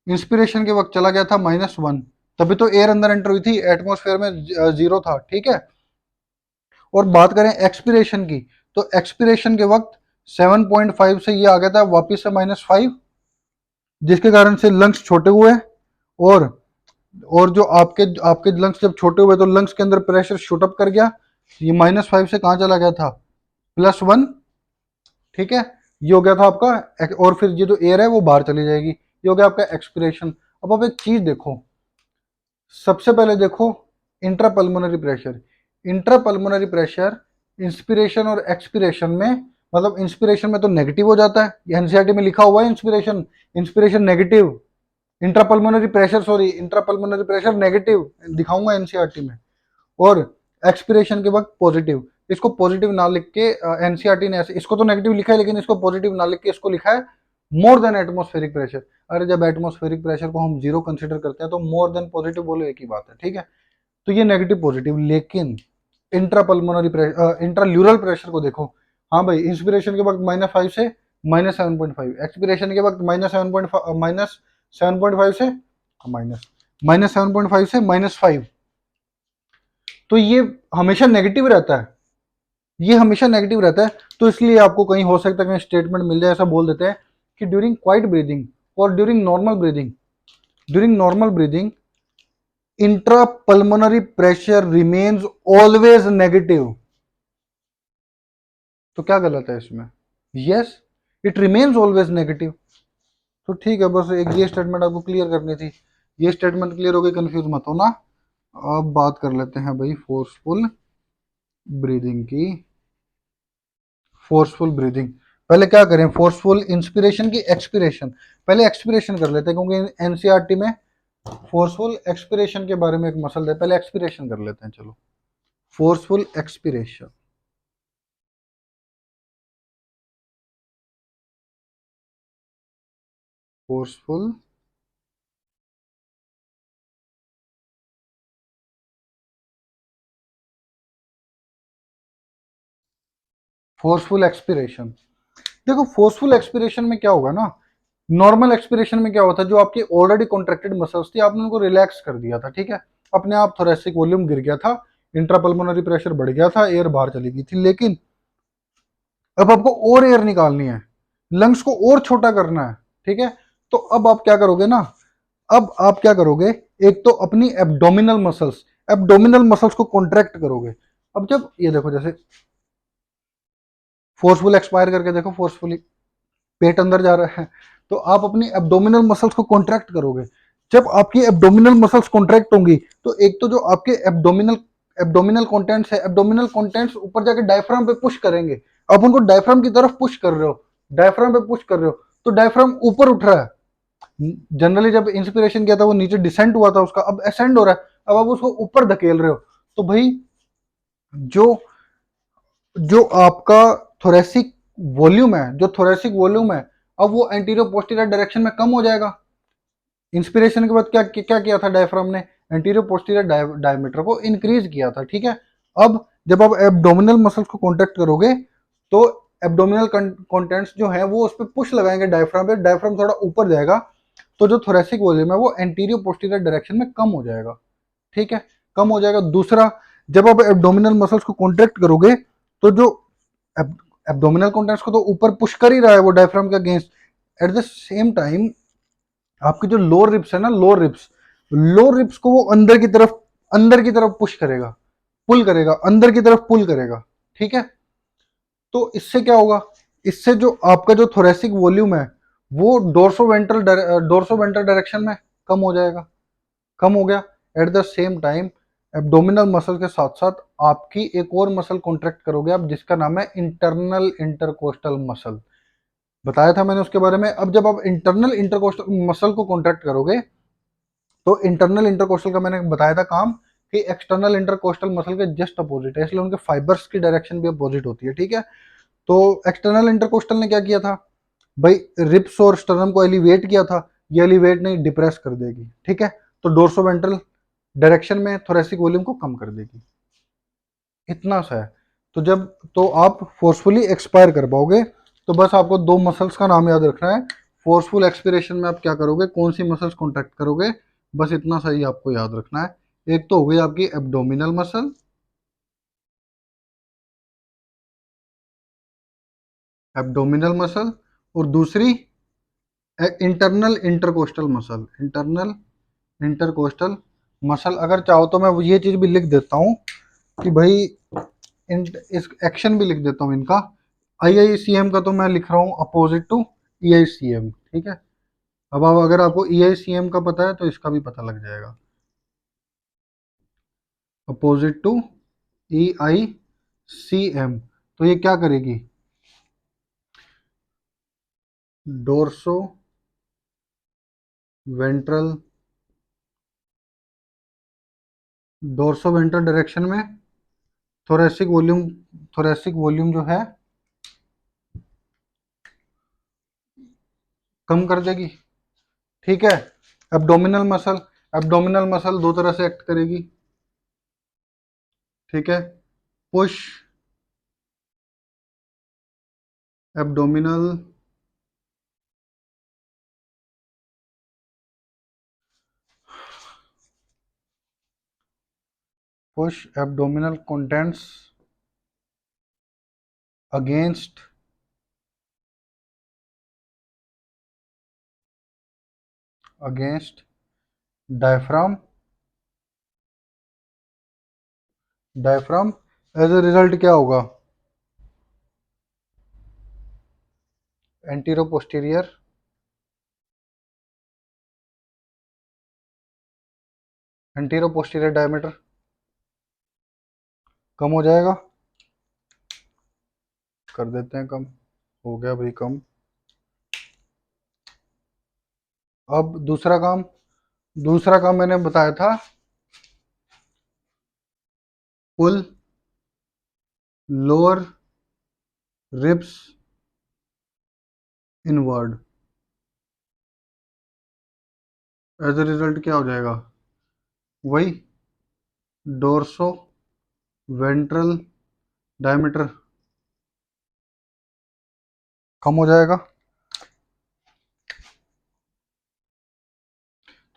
इंस्पिरेशन के वक्त चला गया था -1। तभी तो एयर अंदर एंटर हुई थी, एटमोस्फेयर में 0 था, ठीक है। और बात करें एक्सपिरेशन की, तो एक्सपिरेशन के वक्त 7.5 से ये आ गया था वापिस से -5, जिसके कारण से लंग्स छोटे हुए। और और जो आपके आपके लंग्स जब छोटे हुए तो लंग्स के अंदर प्रेशर शूट अप कर गया। ये -5 से कहाँ चला गया था +1, ठीक है। ये हो गया था आपका, और फिर ये जो एयर है वो बाहर चली जाएगी। ये हो गया आपका एक्सपिरेशन। अब आप एक चीज देखो, सबसे पहले देखो intrapulmonary pressure. Intrapulmonary pressure inspiration और एक्सपिरेशन में, मतलब इंस्पिरेशन में तो नेगेटिव हो जाता है, एनसीईआरटी में लिखा हुआ है inspiration inspiration negative, intrapulmonary pressure, sorry, intrapulmonary pressure negative दिखाऊंगा एनसीईआरटी में। और एक्सपिरेशन के वक्त पॉजिटिव। इसको पॉजिटिव ना लिख के एनसीईआरटी ने ऐसे, इसको तो नेगेटिव लिखा है लेकिन इसको पॉजिटिव ना लिख के इसको लिखा है मोर देन एटमोस्फेरिक प्रेशर। अरे जब एटमोस्फेरिक प्रेशर को हम 0 कंसिडर करते हैं तो मोर देन पॉजिटिव बोलो एक ही बात है, ठीक है। तो ये नेगेटिव पॉजिटिव, लेकिन इंट्रापल्मोनरी प्रेशर, इंट्राल्यूरल प्रेशर को देखो। हाँ भाई, इंस्पिरेशन के वक्त -5 से -7.5, एक्सपिरेशन के वक्त -7.5 से -7.5 से -5, तो ये हमेशा नेगेटिव रहता है, ये हमेशा नेगेटिव रहता है। तो इसलिए आपको कहीं हो सकता है कहीं स्टेटमेंट मिल जाए, ऐसा बोल देते हैं कि ड्यूरिंग क्वाइट ब्रीदिंग और during normal breathing intrapulmonary pressure remains always negative. तो क्या गलत है इसमें? Yes, it remains always negative. तो ठीक है, बस एक ये स्टेटमेंट आपको क्लियर करनी थी। ये स्टेटमेंट क्लियर हो गई, कंफ्यूज मत हो ना। अब बात कर लेते हैं भाई फोर्सफुल ब्रीदिंग की। फोर्सफुल ब्रीदिंग, पहले क्या करें, फोर्सफुल इंस्पिरेशन की एक्सपिरेशन। पहले एक्सपिरेशन कर लेते हैं, क्योंकि एनसीईआरटी में फोर्सफुल एक्सपिरेशन के बारे में एक मसल है, पहले एक्सपिरेशन कर लेते हैं। चलो, forceful expiration. Forceful forceful expiration. देखो, फोर्सफुल एक्सपिरेशन में क्या होगा ना, नॉर्मल एक्सपिरेशन में क्या होता है, जो आपकी ऑलरेडी कॉन्ट्रैक्टेड मसल्स थी आपने उनको रिलैक्स कर दिया था, ठीक है, अपने आप थोरेसिक वॉल्यूम गिर गया था, इंट्रापल्मोनरी प्रेशर बढ़ गया था, एयर बाहर चली गई थी। लेकिन अब आपको और एयर निकालनी है, लंग्स को और छोटा करना है, ठीक है। तो अब आप क्या करोगे ना, अब आप क्या करोगे, एक तो अपनी एब्डोमिनल मसल्स को कॉन्ट्रैक्ट करोगे। अब जब ये देखो, जैसे फोर्सफुल एक्सपायर करके देखो, फोर्सफुली पेट अंदर जा रहा है, तो आप अपनी एब्डोमिनल मसल्स को कॉन्ट्रैक्ट करोगे। जब आपकी एब्डोमिनल मसल्स कॉन्ट्रैक्ट होंगी, तो एक तो जो आपके एब्डोमिनल कंटेंट्स है, एब्डोमिनल कंटेंट्स ऊपर जाके डायफ्राम पे पुश करेंगे। आप उनको डायफ्राम की तरफ पुश कर रहे हो, डायफ्राम पे पुश कर रहे हो, तो डायफ्राम ऊपर उठ रहा है। जनरली जब इंस्पिरेशन किया था वो नीचे डिसेंट हुआ था उसका, अब असेंड हो रहा है, अब आप उसको ऊपर धकेल रहे हो। तो भाई जो जो आपका थोरेसिक वॉल्यूम है, अब वो एंटीरियर पोस्टीरियर डायरेक्शन में कम हो जाएगा। इंस्पिरेशन के बाद क्या क्या किया था डायफ्राम ने, एंटीरियर पोस्टीरियर डायमीटर को इंक्रीज किया था, ठीक है। अब जब आप एब्डोमिनल मसल्स को कॉन्ट्रैक्ट करोगे, तो एब्डोमिनल कंटेंट्स जो है वो उस पर पुश लगाएंगे डायफ्राम पे, डायफ्राम थोड़ा ऊपर जाएगा, तो जो थोरेसिक वॉल्यूम है वो एंटीरियर पोस्टीरियर डायरेक्शन में कम हो जाएगा, ठीक है, कम हो जाएगा। दूसरा, जब आप एब्डोमिनल मसल्स को कॉन्ट्रैक्ट करोगे, तो जो एब्डोमिनल कंटेंट्स को तो ऊपर पुश कर ही रहा है वो डायफ्राम के against, at the same time आपकी जो लोअर रिप्स है ना, लोअर रिप्स को वो अंदर की तरफ पुश करेगा, पुल करेगा, अंदर की तरफ पुल करेगा, ठीक है। तो इससे क्या होगा, इससे जो आपका जो थोरेसिक वॉल्यूम है वो डोर्सो वेंट्रल डायरेक्शन में कम हो जाएगा, कम हो गया। At the same time abdominal muscle के साथ साथ आपकी एक और मसल कॉन्ट्रैक्ट करोगे आप, जिसका नाम है इंटरनल इंटरकोस्टल मसल। बताया था मैंने उसके बारे में। अब जब आप इंटरनल इंटरकोस्टल मसल को कॉन्ट्रैक्ट करोगे, तो इंटरनल इंटरकोस्टल का मैंने बताया था काम, कि एक्सटर्नल इंटरकोस्टल मसल के जस्ट अपोजिट है, इसलिए उनके फाइबर्स की डायरेक्शन भी अपोजिट होती है, ठीक है। तो एक्सटर्नल इंटरकोस्टल ने क्या किया था भाई, रिप्स और स्टर्नम को एलिवेट किया था, ये एलिवेट नहीं, डिप्रेस कर देगी, ठीक है। तो डोर्सोवेंट्रल डायरेक्शन में थोरेसिक वॉल्यूम को कम कर देगी, इतना सा है। तो जब तो आप फोर्सफुली एक्सपायर कर पाओगे, तो बस आपको दो मसल्स का नाम याद रखना है। फोर्सफुल एक्सपिरेशन में आप क्या करोगे, कौन सी मसल्स कॉन्ट्रैक्ट करोगे, बस इतना सही आपको याद रखना है। एक तो हो गई आपकी एब्डोमिनल मसल, और दूसरी इंटरनल इंटरकोस्टल मसल। अगर चाहो तो मैं ये चीज भी लिख देता हूँ कि भाई इस एक्शन भी लिख देता हूँ इनका। आईआईसीएम का तो मैं लिख रहा हूँ अपोजिट टू ईआईसीएम, ठीक है। अब अगर आपको ईआईसीएम का पता है तो इसका भी पता लग जाएगा, अपोजिट टू ईआईसीएम। तो ये क्या करेगी, dorso ventral dorso ventral direction में थोरेसिक वॉल्यूम जो है कम कर देगी, ठीक है। एब्डोमिनल मसल दो तरह से एक्ट करेगी, ठीक है। Push abdominal push abdominal contents against against diaphragm as a result क्या होगा? एंटीरो पोस्टीरियर डायमीटर कम हो जाएगा। कर देते हैं कम। हो गया भाई कम। अब दूसरा काम मैंने बताया था, pull lower ribs inward. As a result क्या हो जाएगा? वही डोर्सो वेंट्रल डायमीटर कम हो जाएगा।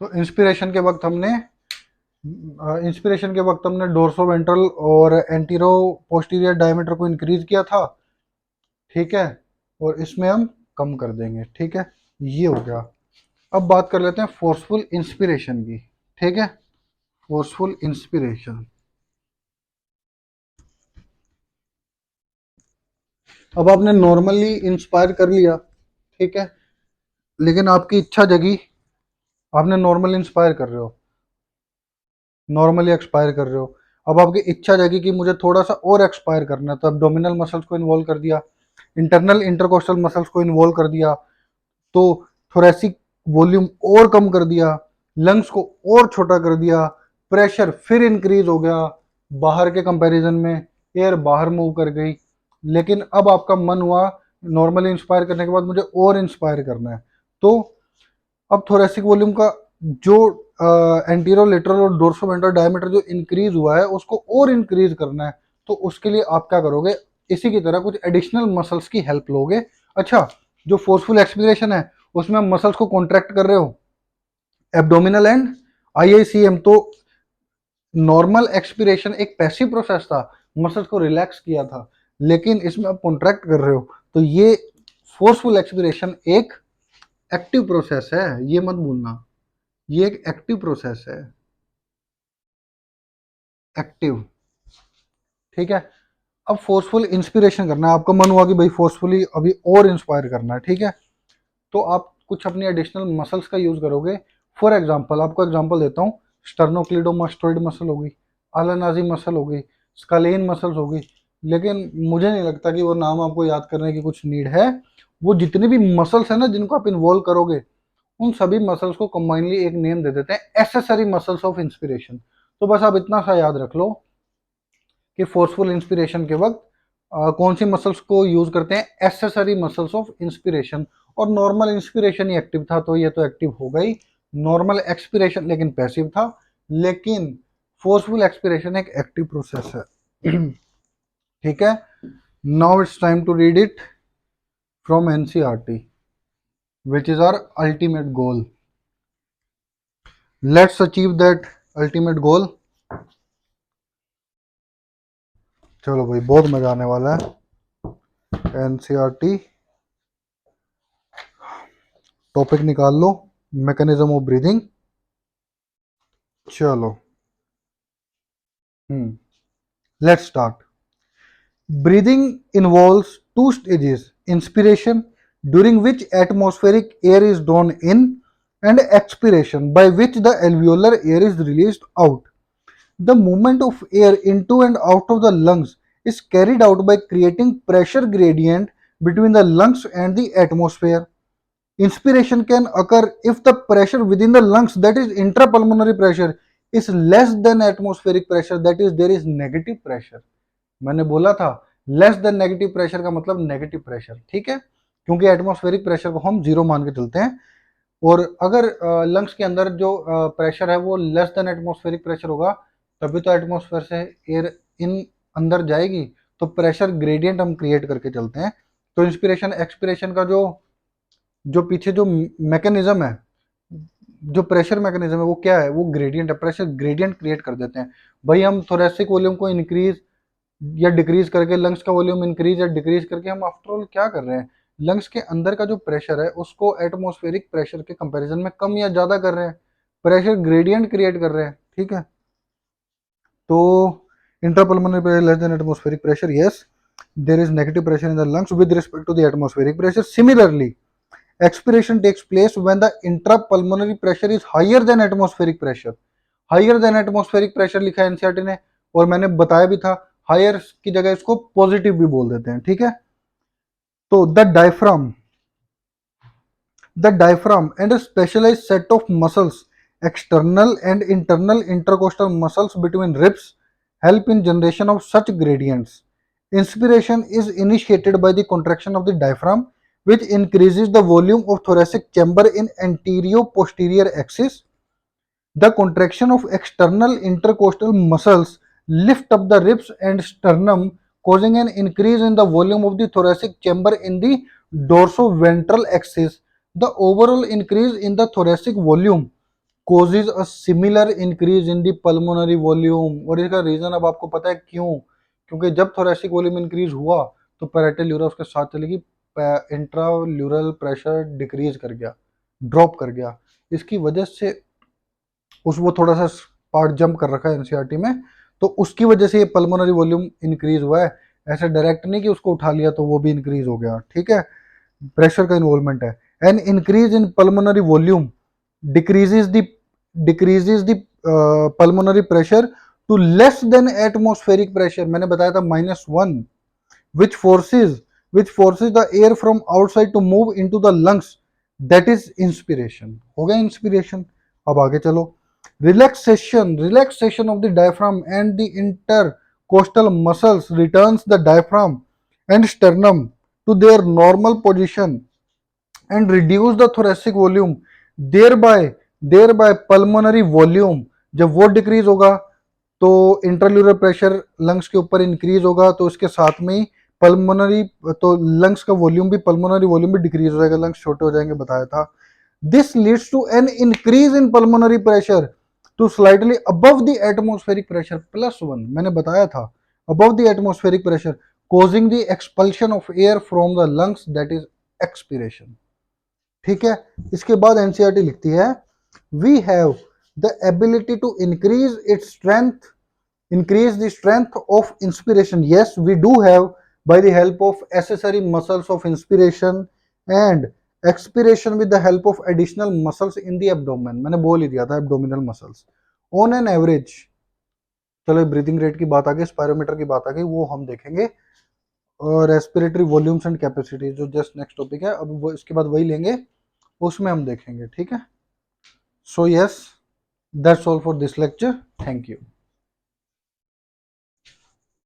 तो इंस्पिरेशन के वक्त हमने डोर्सो वेंट्रल और एंटीरो पोस्टीरियर डायमीटर को इंक्रीज किया था, ठीक है, और इसमें हम कम कर देंगे, ठीक है, ये हो गया। अब बात कर लेते हैं फोर्सफुल इंस्पिरेशन की, ठीक है, फोर्सफुल इंस्पिरेशन। अब आपने नॉर्मली इंस्पायर कर लिया, ठीक है, लेकिन आपकी इच्छा जगी, आपने नॉर्मली इंस्पायर कर रहे हो, नॉर्मली एक्सपायर कर रहे हो, अब आपकी इच्छा जगी कि मुझे थोड़ा सा और एक्सपायर करना है, तो एब्डोमिनल मसल्स को इन्वॉल्व कर दिया, इंटरनल इंटरकोस्टल मसल्स को इन्वॉल्व कर दिया, तो थोरेसिक वॉल्यूम और कम कर दिया, लंग्स को और छोटा कर दिया, प्रेशर फिर इंक्रीज हो गया, बाहर के कंपैरिजन में एयर बाहर मूव कर गई, लेकिन अब आपका मन हुआ नॉर्मली इंस्पायर करने के बाद मुझे और इंस्पायर करना है, तो अब थोरेसिक वॉल्यूम का जो एंटीरो लेटरल और डोर्सोवेंट्रल डायमीटर जो इंक्रीज हुआ है उसको और इंक्रीज करना है, तो उसके लिए आप क्या करोगे, इसी की तरह कुछ एडिशनल मसल्स की हेल्प लोगे। अच्छा, जो फोर्सफुल एक्सपीरेशन है उसमें आप मसल्स को कॉन्ट्रैक्ट कर रहे हो, एब्डोमिनल एंड आईआईसीएम, तो नॉर्मल एक्सपीरेशन एक पैसिव प्रोसेस था, मसल्स को रिलैक्स किया था, लेकिन इसमें आप कॉन्ट्रैक्ट कर रहे हो, तो ये फोर्सफुल एक्सपीरेशन एक एक्टिव प्रोसेस है, ये मत भूलना, ये एक एक्टिव प्रोसेस है, एक्टिव, ठीक है। अब फोर्सफुल इंस्पिरेशन करना है, आपका मन हुआ कि भाई फोर्सफुली अभी और इंस्पायर करना है, ठीक है, तो आप कुछ अपनी एडिशनल मसल्स का यूज करोगे। फॉर एग्जांपल आपको एग्जांपल देता हूँ, स्टर्नोक्लीडोमास्टोइड मसल होगी, अलानाजी मसल होगी, स्कलेन मसल्स होगी, लेकिन मुझे नहीं लगता कि वो नाम आपको याद करने की कुछ नीड है। वो जितने भी मसल्स है ना जिनको आप इन्वॉल्व करोगे, उन सभी मसल्स को कंबाइनली एक नेम दे देते हैं, एसेसरी मसल्स ऑफ इंस्पिरेशन। तो बस आप इतना सा याद रख लो कि फोर्सफुल इंस्पिरेशन के वक्त कौन सी मसल्स को यूज करते हैं, एसेसरी मसल्स ऑफ इंस्पिरेशन, और नॉर्मल इंस्पिरेशन ही एक्टिव था, तो ये तो एक्टिव हो गई, नॉर्मल एक्सपिरेशन लेकिन पैसिव था, लेकिन फोर्सफुल एक्सपिरेशन एक एक्टिव प्रोसेस है। ठीक है, now it's time to read it from NCERT, which is our ultimate goal. Let's achieve that ultimate goal. चलो भाई बहुत मजा आने वाला है। एनसीईआरटी टॉपिक निकाल लो, मैकेनिज्म ऑफ ब्रीदिंग। चलो let's start. Breathing involves two stages: inspiration, during which atmospheric air is drawn in, and expiration, by which the alveolar air is released out. The movement of air into and out of the lungs is carried out by creating pressure gradient between the lungs and the atmosphere. Inspiration can occur if the pressure within the lungs, that is intrapulmonary pressure, is less than atmospheric pressure, that is there is negative pressure. मैंने बोला था less than negative pressure का मतलब negative pressure, ठीक है, क्योंकि atmospheric pressure को हम जीरो मान के चलते हैं, और अगर लंग्स के अंदर जो प्रेशर है वो लेस देन एटमॉस्फेरिक प्रेशर होगा, तभी तो एटमॉस्फेयर से एयर इन अंदर जाएगी, तो प्रेशर ग्रेडियंट हम क्रिएट करके चलते हैं। तो इंस्पिरेशन एक्सपिरेशन का जो जो पीछे जो मैकेनिज्म है, जो प्रेशर मैकेनिज्म है वो क्या है, वो ग्रेडियंट है, प्रेशर ग्रेडियंट क्रिएट कर देते हैं। भाई हम थोरेसिक वॉल्यूम को इंक्रीज या डिक्रीज करके, लंग्स का वॉल्यूम इंक्रीज या डिक्रीज करके हम आफ्टर ऑल क्या कर रहे हैं, लंग्स के अंदर का जो प्रेशर है उसको एटमॉस्फेरिक प्रेशर के कंपैरिजन में कम या ज़्यादा कर रहे हैं, प्रेशर ग्रेडियंट क्रिएट कर रहे हैं, ठीक है। तो intrapulmonary pressure less than atmospheric pressure, yes there is negative pressure in the lungs with respect to the atmospheric pressure. Similarly, expiration takes place when the intrapulmonary pressure is higher than atmospheric pressure. Higher than atmospheric pressure लिखा है NCERT ने, और मैंने बताया भी था higher की जगह इसको पॉजिटिव भी बोल देते हैं, ठीक है। तो the diaphragm and a specialized set of muscles, external and internal intercostal muscles between ribs, help in generation of such gradients. Inspiration is initiated by the contraction of the diaphragm, which increases the volume of thoracic chamber in anterior-posterior axis. The contraction of external intercostal muscles lift up the ribs and sternum, causing an increase in the volume of the thoracic chamber in the dorsoventral axis. The overall increase in the thoracic volume causes a similar increase in the pulmonary volume. और इसका reason अब आपको पता है क्यों, क्योंकि जब thoracic volume increase हुआ तो parietal ल्यूरा उसके साथ चली गई, इंट्राल्यूरल प्रेशर डिक्रीज कर गया, ड्रॉप कर गया। इसकी वजह से उस वो थोड़ा सा पार्ट जंप कर रखा है एनसीईआरटी में, तो उसकी वजह से ये पल्मोनरी वॉल्यूम इंक्रीज हुआ है। ऐसे डायरेक्ट नहीं कि उसको उठा लिया तो वो भी इंक्रीज हो गया, ठीक है। प्रेशर का इन्वॉल्वमेंट है। An increase in pulmonary volume decreases the pulmonary pressure to less than atmospheric pressure. मैंने बताया था -1, which forces the air from outside to move into the lungs, that is inspiration। हो गया इंस्पिरेशन। अब आगे चलो, relaxation of the diaphragm and the intercostal muscles returns the diaphragm and sternum to their normal position and reduce the thoracic volume, thereby pulmonary volume। जब वो decrease होगा तो इंट्राल्यूरल pressure lungs के ऊपर इंक्रीज होगा, तो इसके साथ में ही पल्मोनरी, तो लंग्स का वॉल्यूम भी, पल्मोनरी वॉल्यूम भी डिक्रीज हो जाएगा, लंग्स छोटे हो जाएंगे, बताया था। This leads to an increase in pulmonary pressure to slightly above the atmospheric pressure +1। मैंने बताया था above the atmospheric pressure, causing the expulsion of air from the lungs, that is expiration। ठीक है। इसके बाद एनसीईआरटी लिखती है, we have the ability to increase the strength of inspiration। Yes, we do have, by the help of accessory muscles of inspiration and expiration with the help of additional muscles in the abdomen। मैंने बोल ही दिया था abdominal muscles on an average। चलो breathing rate की बात आ गई, spirometer की बात आ गई, वो हम देखेंगे। और रेस्पिरेटरी वॉल्यूम्स एंड कैपेसिटी जो जस्ट नेक्स्ट टॉपिक है, अब वो इसके बाद वही लेंगे, उसमें हम देखेंगे, ठीक है। So yes, that's all for this lecture, thank you.